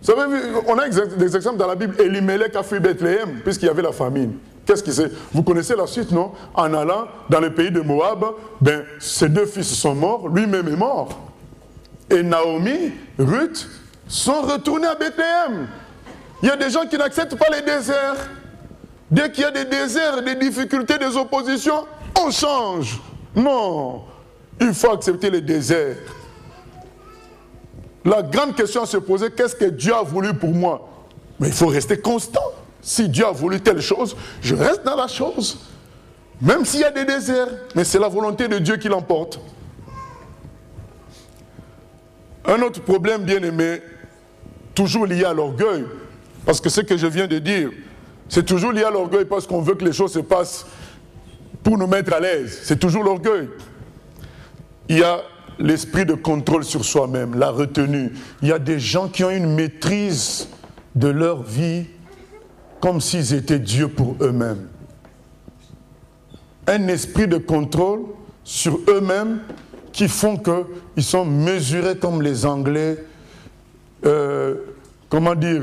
Vous savez, on a des exemples dans la Bible. Elimelech a fui Bethléem, puisqu'il y avait la famine. Qu'est-ce qui s'est... Vous connaissez la suite, non? En allant dans le pays de Moab, ben, ses 2 fils sont morts, lui-même est mort. Et Naomi, Ruth, sont retournés à Bethléem. Il y a des gens qui n'acceptent pas les déserts. Dès qu'il y a des déserts, des difficultés, des oppositions, on change. Non, il faut accepter les déserts. La grande question à se poser, qu'est-ce que Dieu a voulu pour moi? Mais il faut rester constant. Si Dieu a voulu telle chose, je reste dans la chose. Même s'il y a des déserts, mais c'est la volonté de Dieu qui l'emporte. Un autre problème, bien aimé, toujours lié à l'orgueil, parce que ce que je viens de dire, c'est toujours lié à l'orgueil parce qu'on veut que les choses se passent pour nous mettre à l'aise. C'est toujours l'orgueil. Il y a l'esprit de contrôle sur soi-même, la retenue. Il y a des gens qui ont une maîtrise de leur vie comme s'ils étaient Dieu pour eux-mêmes. Un esprit de contrôle sur eux-mêmes qui font qu'ils sont mesurés comme les Anglais, comment dire,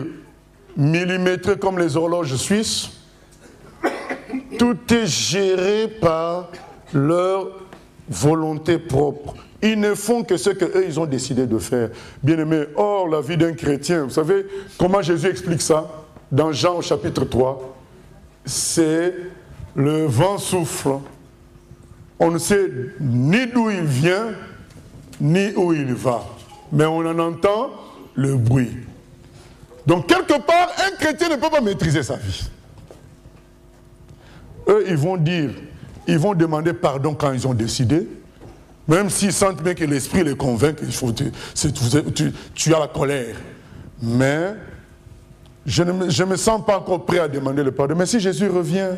millimétrés comme les horloges suisses. Tout est géré par leur volonté propre. Ils ne font que ce qu'eux, ils ont décidé de faire. Bien-aimés, or, la vie d'un chrétien, vous savez comment Jésus explique ça? Dans Jean au chapitre 3, c'est le vent souffle. On ne sait ni d'où il vient, ni où il va. Mais on en entend le bruit. Donc, quelque part, un chrétien ne peut pas maîtriser sa vie. Eux, ils vont dire, ils vont demander pardon quand ils ont décidé, même s'ils sentent bien que l'esprit les convainc, tu as la colère. Mais je ne me sens pas encore prêt à demander le pardon. Mais si Jésus revient,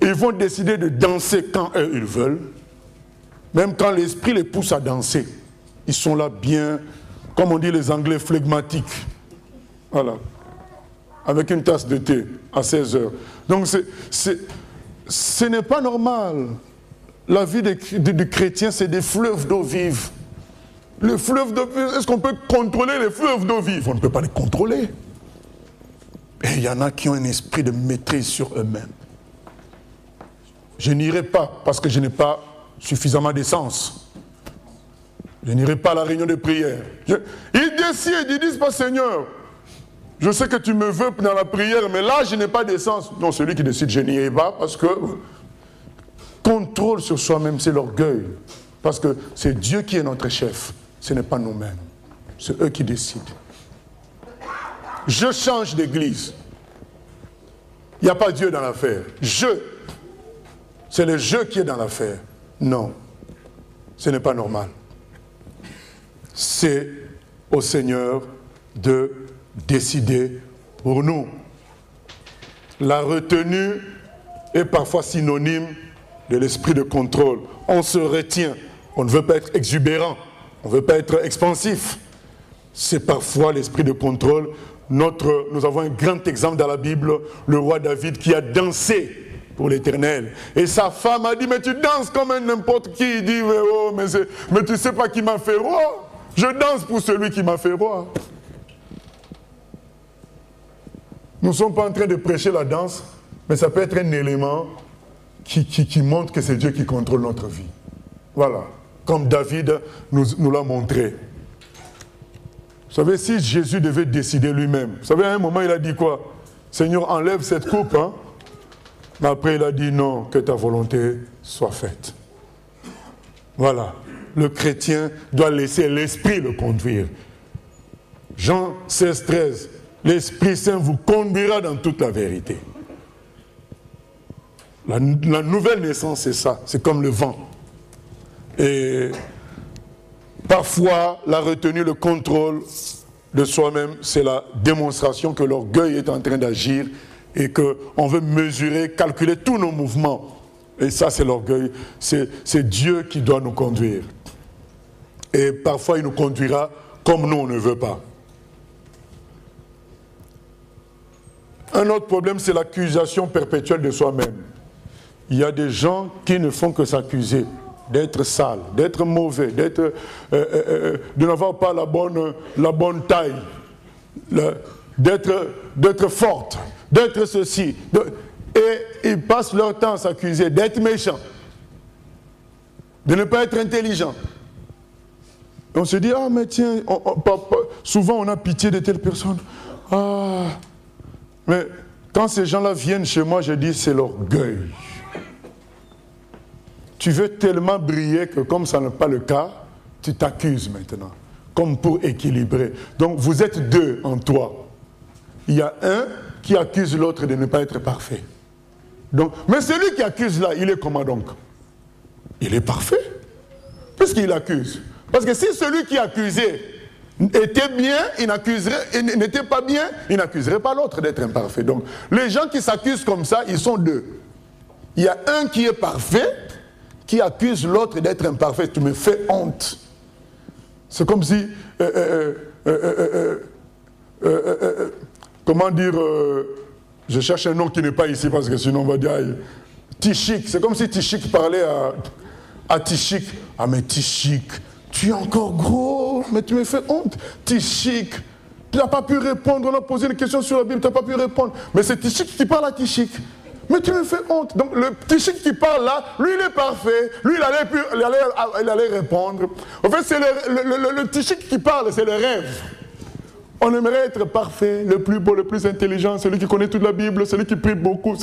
ils vont décider de danser quand eux, ils veulent. Même quand l'esprit les pousse à danser. Ils sont là bien, comme on dit les Anglais, flegmatiques. Voilà. Avec une tasse de thé à 16 heures. Donc ce n'est pas normal. La vie du chrétien, c'est des fleuves d'eau vive. Les fleuves d'eau vive, est-ce qu'on peut contrôler les fleuves d'eau vive? On ne peut pas les contrôler. Et il y en a qui ont un esprit de maîtrise sur eux-mêmes. Je n'irai pas parce que je n'ai pas suffisamment d'essence. Je n'irai pas à la réunion de prière. Ils décident, ils disent pas, Seigneur, je sais que tu me veux dans la prière, mais là, je n'ai pas d'essence. Non, celui qui décide, je n'irai pas parce que contrôle sur soi-même, c'est l'orgueil. Parce que c'est Dieu qui est notre chef. Ce n'est pas nous-mêmes. C'est eux qui décident. Je change d'église. Il n'y a pas Dieu dans l'affaire. C'est le je qui est dans l'affaire. Non. Ce n'est pas normal. C'est au Seigneur de décider pour nous. La retenue est parfois synonyme de l'esprit de contrôle. On se retient. On ne veut pas être exubérant. On ne veut pas être expansif. C'est parfois l'esprit de contrôle. Nous avons un grand exemple dans la Bible, le roi David qui a dansé pour l'Éternel. Et sa femme a dit, mais tu danses comme n'importe qui. Il dit, mais tu ne sais pas qui m'a fait roi. Je danse pour celui qui m'a fait roi. Nous ne sommes pas en train de prêcher la danse, mais ça peut être un élément qui montre que c'est Dieu qui contrôle notre vie. Voilà. Comme David nous l'a montré. Vous savez, si Jésus devait décider lui-même, vous savez, à un moment, il a dit quoi? Seigneur, enlève cette coupe, hein? Mais après, il a dit non, que ta volonté soit faite. Voilà. Le chrétien doit laisser l'Esprit le conduire. Jean 16, 13. L'Esprit Saint vous conduira dans toute la vérité. La nouvelle naissance, c'est ça. C'est comme le vent. Et parfois, la retenue, le contrôle de soi-même, c'est la démonstration que l'orgueil est en train d'agir et qu'on veut mesurer, calculer tous nos mouvements. Et ça, c'est l'orgueil. C'est Dieu qui doit nous conduire. Et parfois, il nous conduira comme nous, on ne veut pas. Un autre problème, c'est l'accusation perpétuelle de soi-même. Il y a des gens qui ne font que s'accuser d'être sale, d'être mauvais, de n'avoir pas la bonne taille, d'être forte, d'être ceci. Et ils passent leur temps à s'accuser d'être méchants, de ne pas être intelligents. On se dit, ah mais tiens, souvent on a pitié de telle personne. Ah, mais quand ces gens-là viennent chez moi, je dis, c'est l'orgueil. Tu veux tellement briller que comme ça n'est pas le cas, tu t'accuses maintenant, comme pour équilibrer. Donc vous êtes deux en toi. Il y a un qui accuse l'autre de ne pas être parfait. Donc, mais celui qui accuse là, il est comment donc? Il est parfait. Puisqu'il accuse. Parce que si celui qui accusait était bien, il n'était pas bien, il n'accuserait pas l'autre d'être imparfait. Donc les gens qui s'accusent comme ça, ils sont deux. Il y a un qui est parfait, qui accuse l'autre d'être imparfait. Tu me fais honte. C'est comme si... comment dire... je cherche un nom qui n'est pas ici parce que sinon on va dire... Tichik. C'est comme si Tichik parlait à Tichik. Ah mais Tichik, tu es encore gros, mais tu me fais honte. Tichik, tu n'as pas pu répondre. On a posé une question sur la Bible, tu n'as pas pu répondre. Mais c'est Tichik qui parle à Tichik. Mais tu me fais honte. Donc le Tichik qui parle là, lui il est parfait. Lui il allait répondre. En fait c'est le Tichik qui parle, c'est le rêve. On aimerait être parfait, le plus beau, le plus intelligent, celui qui connaît toute la Bible, celui qui prie beaucoup.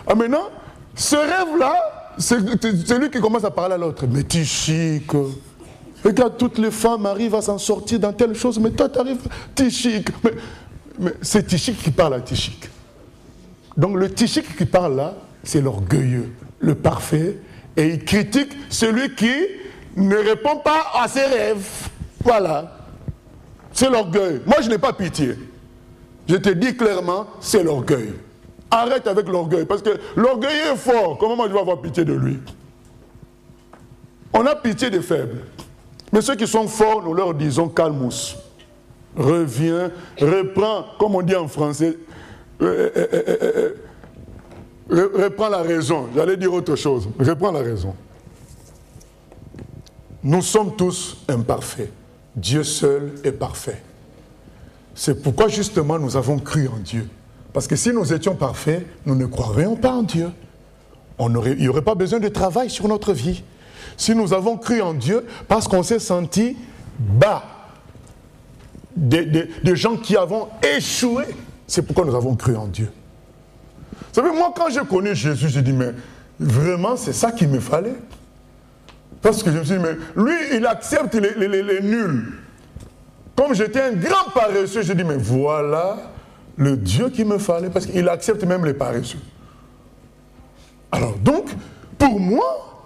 Ah maintenant, ce rêve-là, c'est lui qui commence à parler à l'autre. Mais Tichik, regarde, toutes les femmes arrivent à s'en sortir dans telle chose, mais toi tu arrives, Tichik. Mais c'est Tichik qui parle à Tichik. Donc le Tichik qui parle là, c'est l'orgueilleux, le parfait, et il critique celui qui ne répond pas à ses rêves. Voilà. C'est l'orgueil. Moi, je n'ai pas pitié. Je te dis clairement, c'est l'orgueil. Arrête avec l'orgueil, parce que l'orgueil est fort. Comment moi je vais avoir pitié de lui? On a pitié des faibles. Mais ceux qui sont forts, nous leur disons calmos. Reviens, reprends, comme on dit en français, reprends la raison. J'allais dire autre chose. Reprends la raison. Nous sommes tous imparfaits. Dieu seul est parfait. C'est pourquoi justement nous avons cru en Dieu. Parce que si nous étions parfaits, nous ne croirions pas en Dieu. Il n'y aurait pas besoin de travail sur notre vie. Si nous avons cru en Dieu, parce qu'on s'est senti bas, des gens qui avons échoué, c'est pourquoi nous avons cru en Dieu. Vous savez, moi quand j'ai connu Jésus, j'ai dit, mais vraiment c'est ça qu'il me fallait. Parce que je me suis dit, mais lui, il accepte les nuls. Comme j'étais un grand paresseux, j'ai dit, mais voilà le Dieu qu'il me fallait, parce qu'il accepte même les paresseux. Alors donc, pour moi,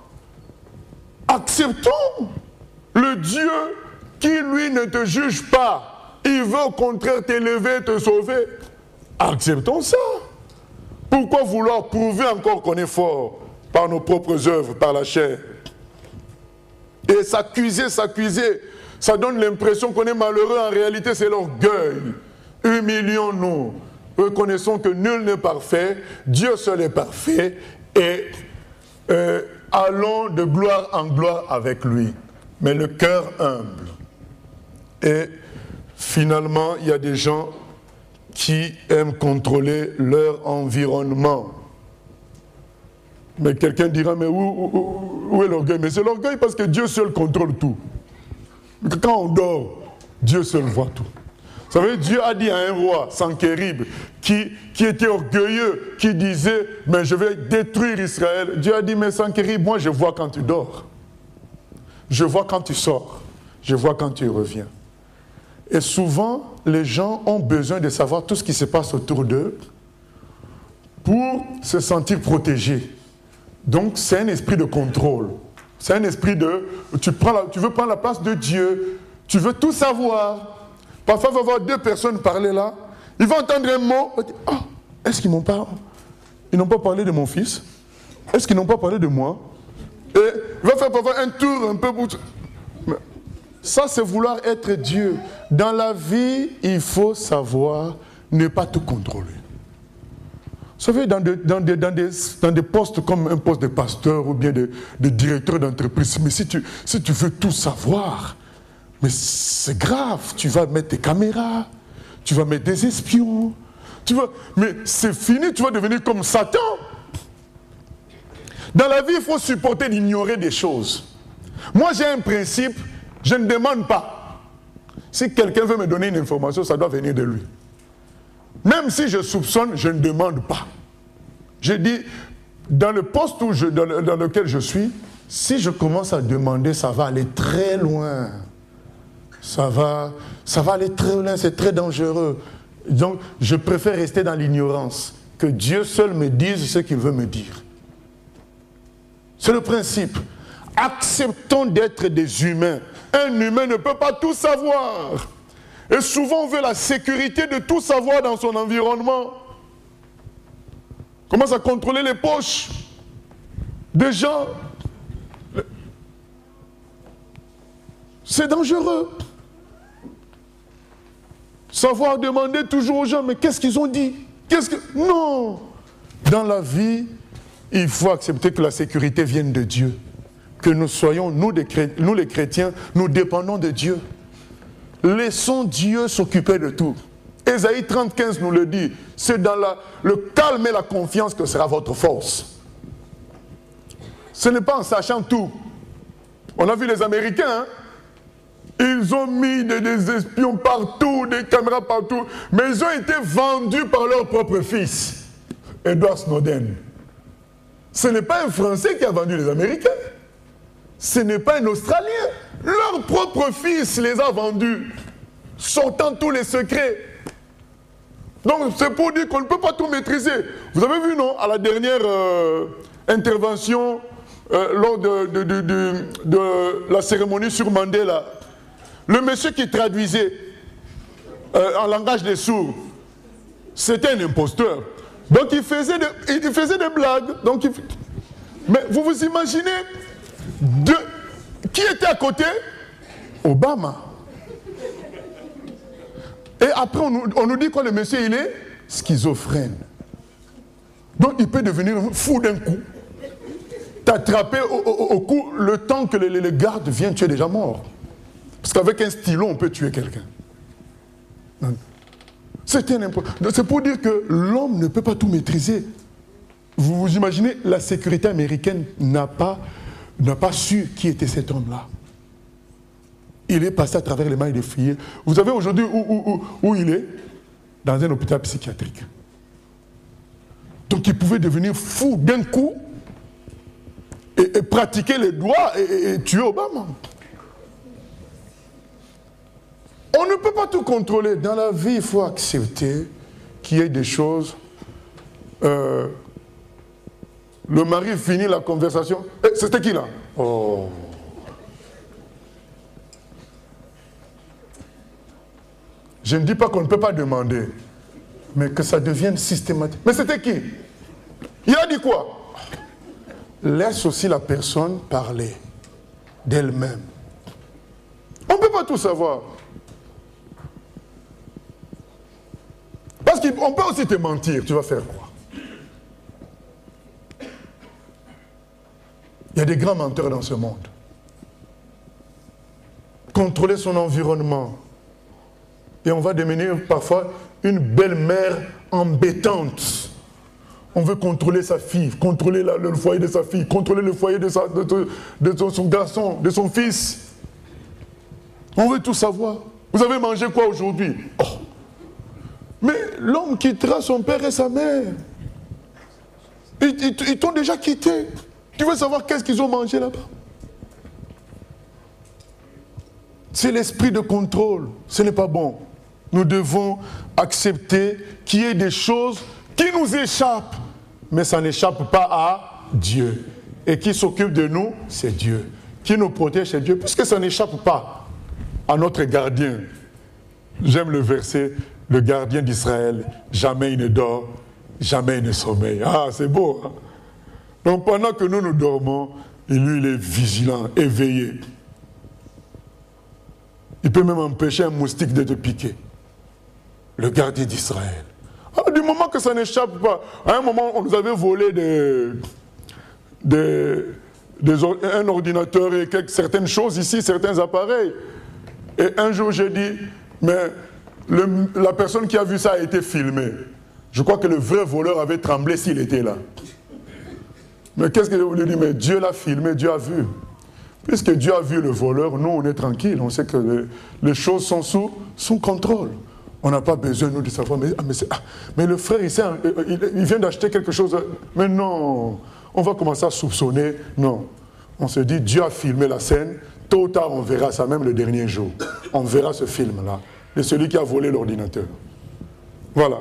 acceptons le Dieu qui, lui, ne te juge pas. Il veut au contraire t'élever, te sauver. Acceptons ça. Pourquoi vouloir prouver encore qu'on est fort par nos propres œuvres, par la chair? Et s'accuser, ça donne l'impression qu'on est malheureux. En réalité, c'est l'orgueil. Humilions-nous. Reconnaissons que nul n'est parfait. Dieu seul est parfait. Et allons de gloire en gloire avec lui. Mais le cœur humble. Et finalement, il y a des gens qui aiment contrôler leur environnement. Mais quelqu'un dira, mais où est l'orgueil? Mais c'est l'orgueil parce que Dieu seul contrôle tout. Quand on dort, Dieu seul voit tout. Vous savez, Dieu a dit à un roi, Sankérib, qui était orgueilleux, qui disait, mais je vais détruire Israël. Dieu a dit, mais Sankérib, moi je vois quand tu dors. Je vois quand tu sors. Je vois quand tu reviens. Et souvent, les gens ont besoin de savoir tout ce qui se passe autour d'eux pour se sentir protégés. Donc, c'est un esprit de contrôle. C'est un esprit de... Tu veux prendre la place de Dieu. Tu veux tout savoir. Parfois, il va y avoir deux personnes parler là. Ils vont entendre un mot. Oh, est-ce qu'ils n'ont pas parlé de mon fils? Est-ce qu'ils n'ont pas parlé de moi? Et il va faire parfois un tour un peu pour... Ça, c'est vouloir être Dieu. Dans la vie, il faut savoir ne pas tout contrôler. Vous savez, dans des postes comme un poste de pasteur ou bien de directeur d'entreprise, mais si tu veux tout savoir, mais c'est grave, tu vas mettre tes caméras, tu vas mettre des espions, mais c'est fini, tu vas devenir comme Satan. Dans la vie, il faut supporter d'ignorer des choses. Moi, j'ai un principe, je ne demande pas. Si quelqu'un veut me donner une information, ça doit venir de lui. Même si je soupçonne, je ne demande pas. Je dis, dans le poste dans lequel je suis, si je commence à demander, ça va aller très loin. Ça va aller très loin, c'est très dangereux. Donc, je préfère rester dans l'ignorance, que Dieu seul me dise ce qu'il veut me dire. C'est le principe. Acceptons d'être des humains. Un humain ne peut pas tout savoir. Et souvent, on veut la sécurité de tout savoir dans son environnement. On commence à contrôler les poches des gens. C'est dangereux. Savoir demander toujours aux gens, mais qu'est-ce qu'ils ont dit? Non. Dans la vie, il faut accepter que la sécurité vienne de Dieu. Que nous soyons, nous les chrétiens, nous dépendons de Dieu. Laissons Dieu s'occuper de tout. Ésaïe 30,15 nous le dit. C'est dans le calme et la confiance que sera votre force. Ce n'est pas en sachant tout. On a vu les Américains, hein? Ils ont mis des espions partout, des caméras partout, mais ils ont été vendus par leur propre fils, Edward Snowden. Ce n'est pas un Français qui a vendu les Américains. Ce n'est pas un Australien. Leur propre fils les a vendus, sortant tous les secrets. Donc c'est pour dire qu'on ne peut pas tout maîtriser. Vous avez vu, non, à la dernière intervention lors de la cérémonie sur Mandela, le monsieur qui traduisait en langage des sourds, c'était un imposteur. Donc il faisait des blagues. Donc, mais vous vous imaginez qui était à côté? Obama. Et après, on nous dit que le monsieur, il est schizophrène. Donc, il peut devenir fou d'un coup. T'attraper au cou, le temps que le garde vienne, tu es déjà mort. Parce qu'avec un stylo, on peut tuer quelqu'un. C'est pour dire que l'homme ne peut pas tout maîtriser. Vous vous imaginez, la sécurité américaine n'a pas su qui était cet homme-là. Il est passé à travers les mailles des filles. Vous savez aujourd'hui où il est? Dans un hôpital psychiatrique. Donc il pouvait devenir fou d'un coup et pratiquer les doigts et tuer Obama. On ne peut pas tout contrôler. Dans la vie, il faut accepter qu'il y ait des choses. Le mari finit la conversation. C'était qui là? Oh. Je ne dis pas qu'on ne peut pas demander, mais que ça devienne systématique. Mais c'était qui? Il a dit quoi? Laisse aussi la personne parler d'elle-même. On ne peut pas tout savoir. Parce qu'on peut aussi te mentir, tu vas faire quoi? Il y a des grands menteurs dans ce monde. Contrôler son environnement. Et on va devenir parfois une belle-mère embêtante. On veut contrôler sa fille, contrôler le foyer de sa fille, contrôler le foyer de son garçon, de son fils. On veut tout savoir. Vous avez mangé quoi aujourd'hui? Oh. Mais l'homme quittera son père et sa mère. Ils t'ont déjà quitté. Tu veux savoir qu'est-ce qu'ils ont mangé là-bas? C'est l'esprit de contrôle. Ce n'est pas bon. Nous devons accepter qu'il y ait des choses qui nous échappent. Mais ça n'échappe pas à Dieu. Et qui s'occupe de nous, c'est Dieu. Qui nous protège, c'est Dieu. Puisque ça n'échappe pas à notre gardien. J'aime le verset, le gardien d'Israël, jamais il ne dort jamais ne sommeille. Ah, c'est beau. Hein? Donc pendant que nous dormons, lui, il est vigilant, éveillé. Il peut même empêcher un moustique de te piquer. Le gardien d'Israël. Ah, du moment que ça n'échappe pas. À un moment, on nous avait volé un ordinateur et certaines choses ici, certains appareils. Et un jour, j'ai dit, mais la personne qui a vu ça a été filmée. Je crois que le vrai voleur avait tremblé s'il était là. Mais qu'est-ce que je voulais dire? Mais Dieu l'a filmé, Dieu a vu. Puisque Dieu a vu le voleur, nous, on est tranquille. On sait que les choses sont sous contrôle. On n'a pas besoin, nous, de savoir. Mais le frère, il vient d'acheter quelque chose. Mais non, on va commencer à soupçonner. Non. On se dit, Dieu a filmé la scène. Tôt ou tard, on verra ça, même le dernier jour. On verra ce film-là. De celui qui a volé l'ordinateur. Voilà.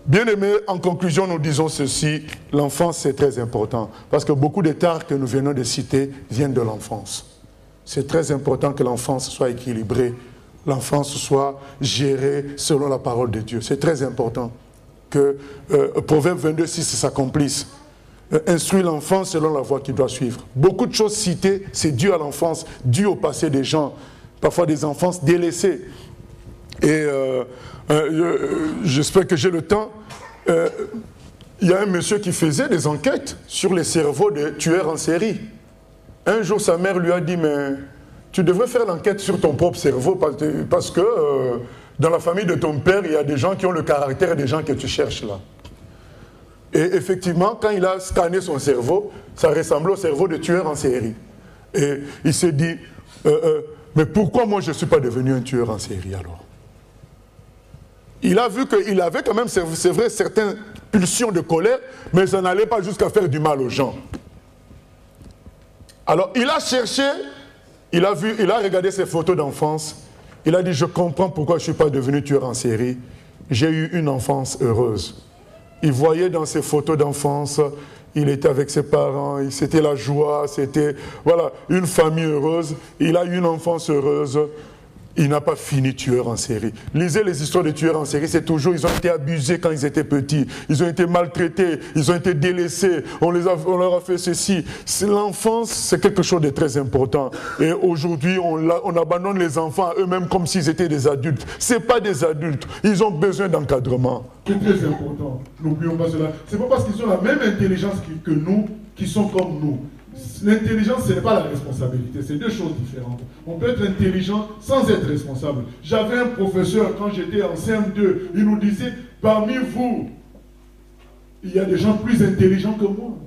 Bien aimé, en conclusion, nous disons ceci. L'enfance, c'est très important. Parce que beaucoup des tares que nous venons de citer viennent de l'enfance. C'est très important que l'enfance soit équilibrée. L'enfance soit gérée selon la parole de Dieu. C'est très important que Proverbe 22:6 s'accomplisse. Instruis l'enfant selon la voie qu'il doit suivre. Beaucoup de choses citées, c'est dû à l'enfance, dû au passé des gens, parfois des enfances délaissées. Et j'espère que j'ai le temps. Il y a un monsieur qui faisait des enquêtes sur les cerveaux de tueurs en série. Un jour, sa mère lui a dit, mais tu devrais faire l'enquête sur ton propre cerveau parce que dans la famille de ton père, il y a des gens qui ont le caractère des gens que tu cherches là. Et effectivement, quand il a scanné son cerveau, ça ressemblait au cerveau de tueur en série. Et il s'est dit, mais pourquoi moi je ne suis pas devenu un tueur en série alors? Il a vu qu'il avait quand même, c'est vrai, certaines pulsions de colère, mais ça n'allait pas jusqu'à faire du mal aux gens. Alors il a cherché, il a regardé ses photos d'enfance, il a dit, je comprends pourquoi je ne suis pas devenu tueur en série, j'ai eu une enfance heureuse. Il voyait dans ses photos d'enfance, il était avec ses parents, c'était la joie, c'était voilà, une famille heureuse, il a eu une enfance heureuse. Il n'a pas fini tueur en série. Lisez les histoires de tueurs en série, c'est toujours, ils ont été abusés quand ils étaient petits, ils ont été maltraités, ils ont été délaissés, on leur a fait ceci. L'enfance, c'est quelque chose de très important. Et aujourd'hui, on abandonne les enfants à eux-mêmes comme s'ils étaient des adultes. Ce n'est pas des adultes, ils ont besoin d'encadrement. C'est très important, n'oublions pas cela. Ce n'est pas parce qu'ils ont la même intelligence que nous, qui sont comme nous. L'intelligence, ce n'est pas la responsabilité, c'est deux choses différentes. On peut être intelligent sans être responsable. J'avais un professeur, quand j'étais en CM2, il nous disait, parmi vous, il y a des gens plus intelligents que moi.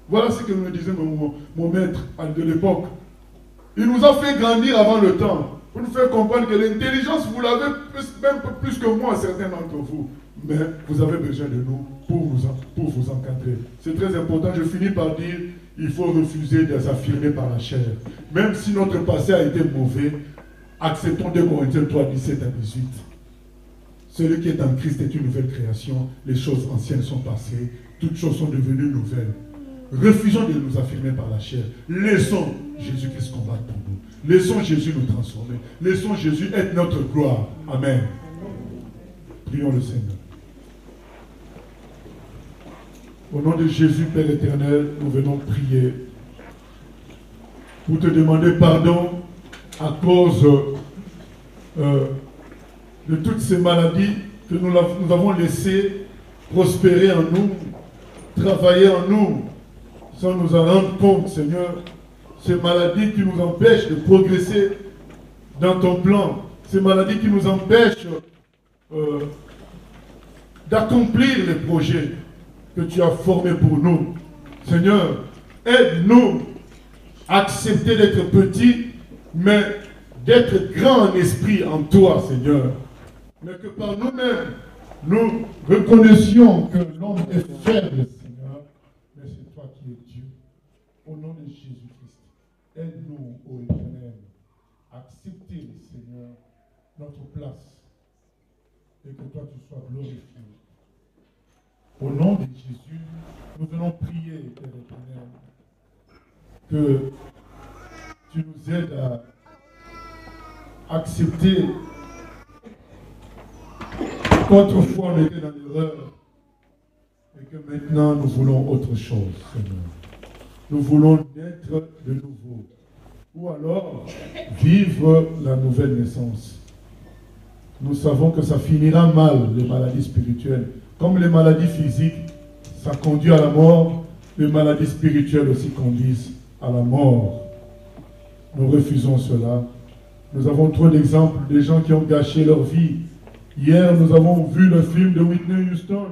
Voilà ce que me disait mon maître de l'époque. Il nous a fait grandir avant le temps, pour nous faire comprendre que l'intelligence, vous l'avez même plus que moi, certains d'entre vous. Mais vous avez besoin de nous pour vous encadrer. C'est très important, je finis par dire, il faut refuser de s'affirmer par la chair. Même si notre passé a été mauvais, acceptons 2 Corinthiens 3, 17 à 18. Celui qui est en Christ est une nouvelle création. Les choses anciennes sont passées. Toutes choses sont devenues nouvelles. Refusons de nous affirmer par la chair. Laissons Jésus-Christ combattre pour nous. Laissons Jésus nous transformer. Laissons Jésus être notre gloire. Amen. Prions le Seigneur. Au nom de Jésus, Père éternel, nous venons prier pour te demander pardon à cause de toutes ces maladies que nous avons laissées prospérer en nous, travailler en nous, sans nous en rendre compte, Seigneur. Ces maladies qui nous empêchent de progresser dans ton plan, ces maladies qui nous empêchent d'accomplir les projets que tu as formés pour nous. Seigneur, aide-nous à accepter d'être petits, mais d'être grands en esprit en toi, Seigneur. Mais que par nous-mêmes, nous reconnaissions que l'homme est faible, Seigneur, mais c'est toi qui es Dieu. Au nom de Jésus-Christ, aide-nous, ô Éternel, à accepter, Seigneur, notre place et que toi tu sois glorifié. Au nom de Jésus, nous venons prier, Père éternel, que tu nous aides à accepter qu'autrefois on était dans l'erreur, Et que maintenant nous voulons autre chose, Seigneur. Nous voulons naître de nouveau. Ou alors vivre la nouvelle naissance. Nous savons que ça finira mal, les maladies spirituelles. Comme les maladies physiques, ça conduit à la mort, les maladies spirituelles aussi conduisent à la mort. Nous refusons cela. Nous avons trop d'exemples de gens qui ont gâché leur vie. Hier, nous avons vu le film de Whitney Houston.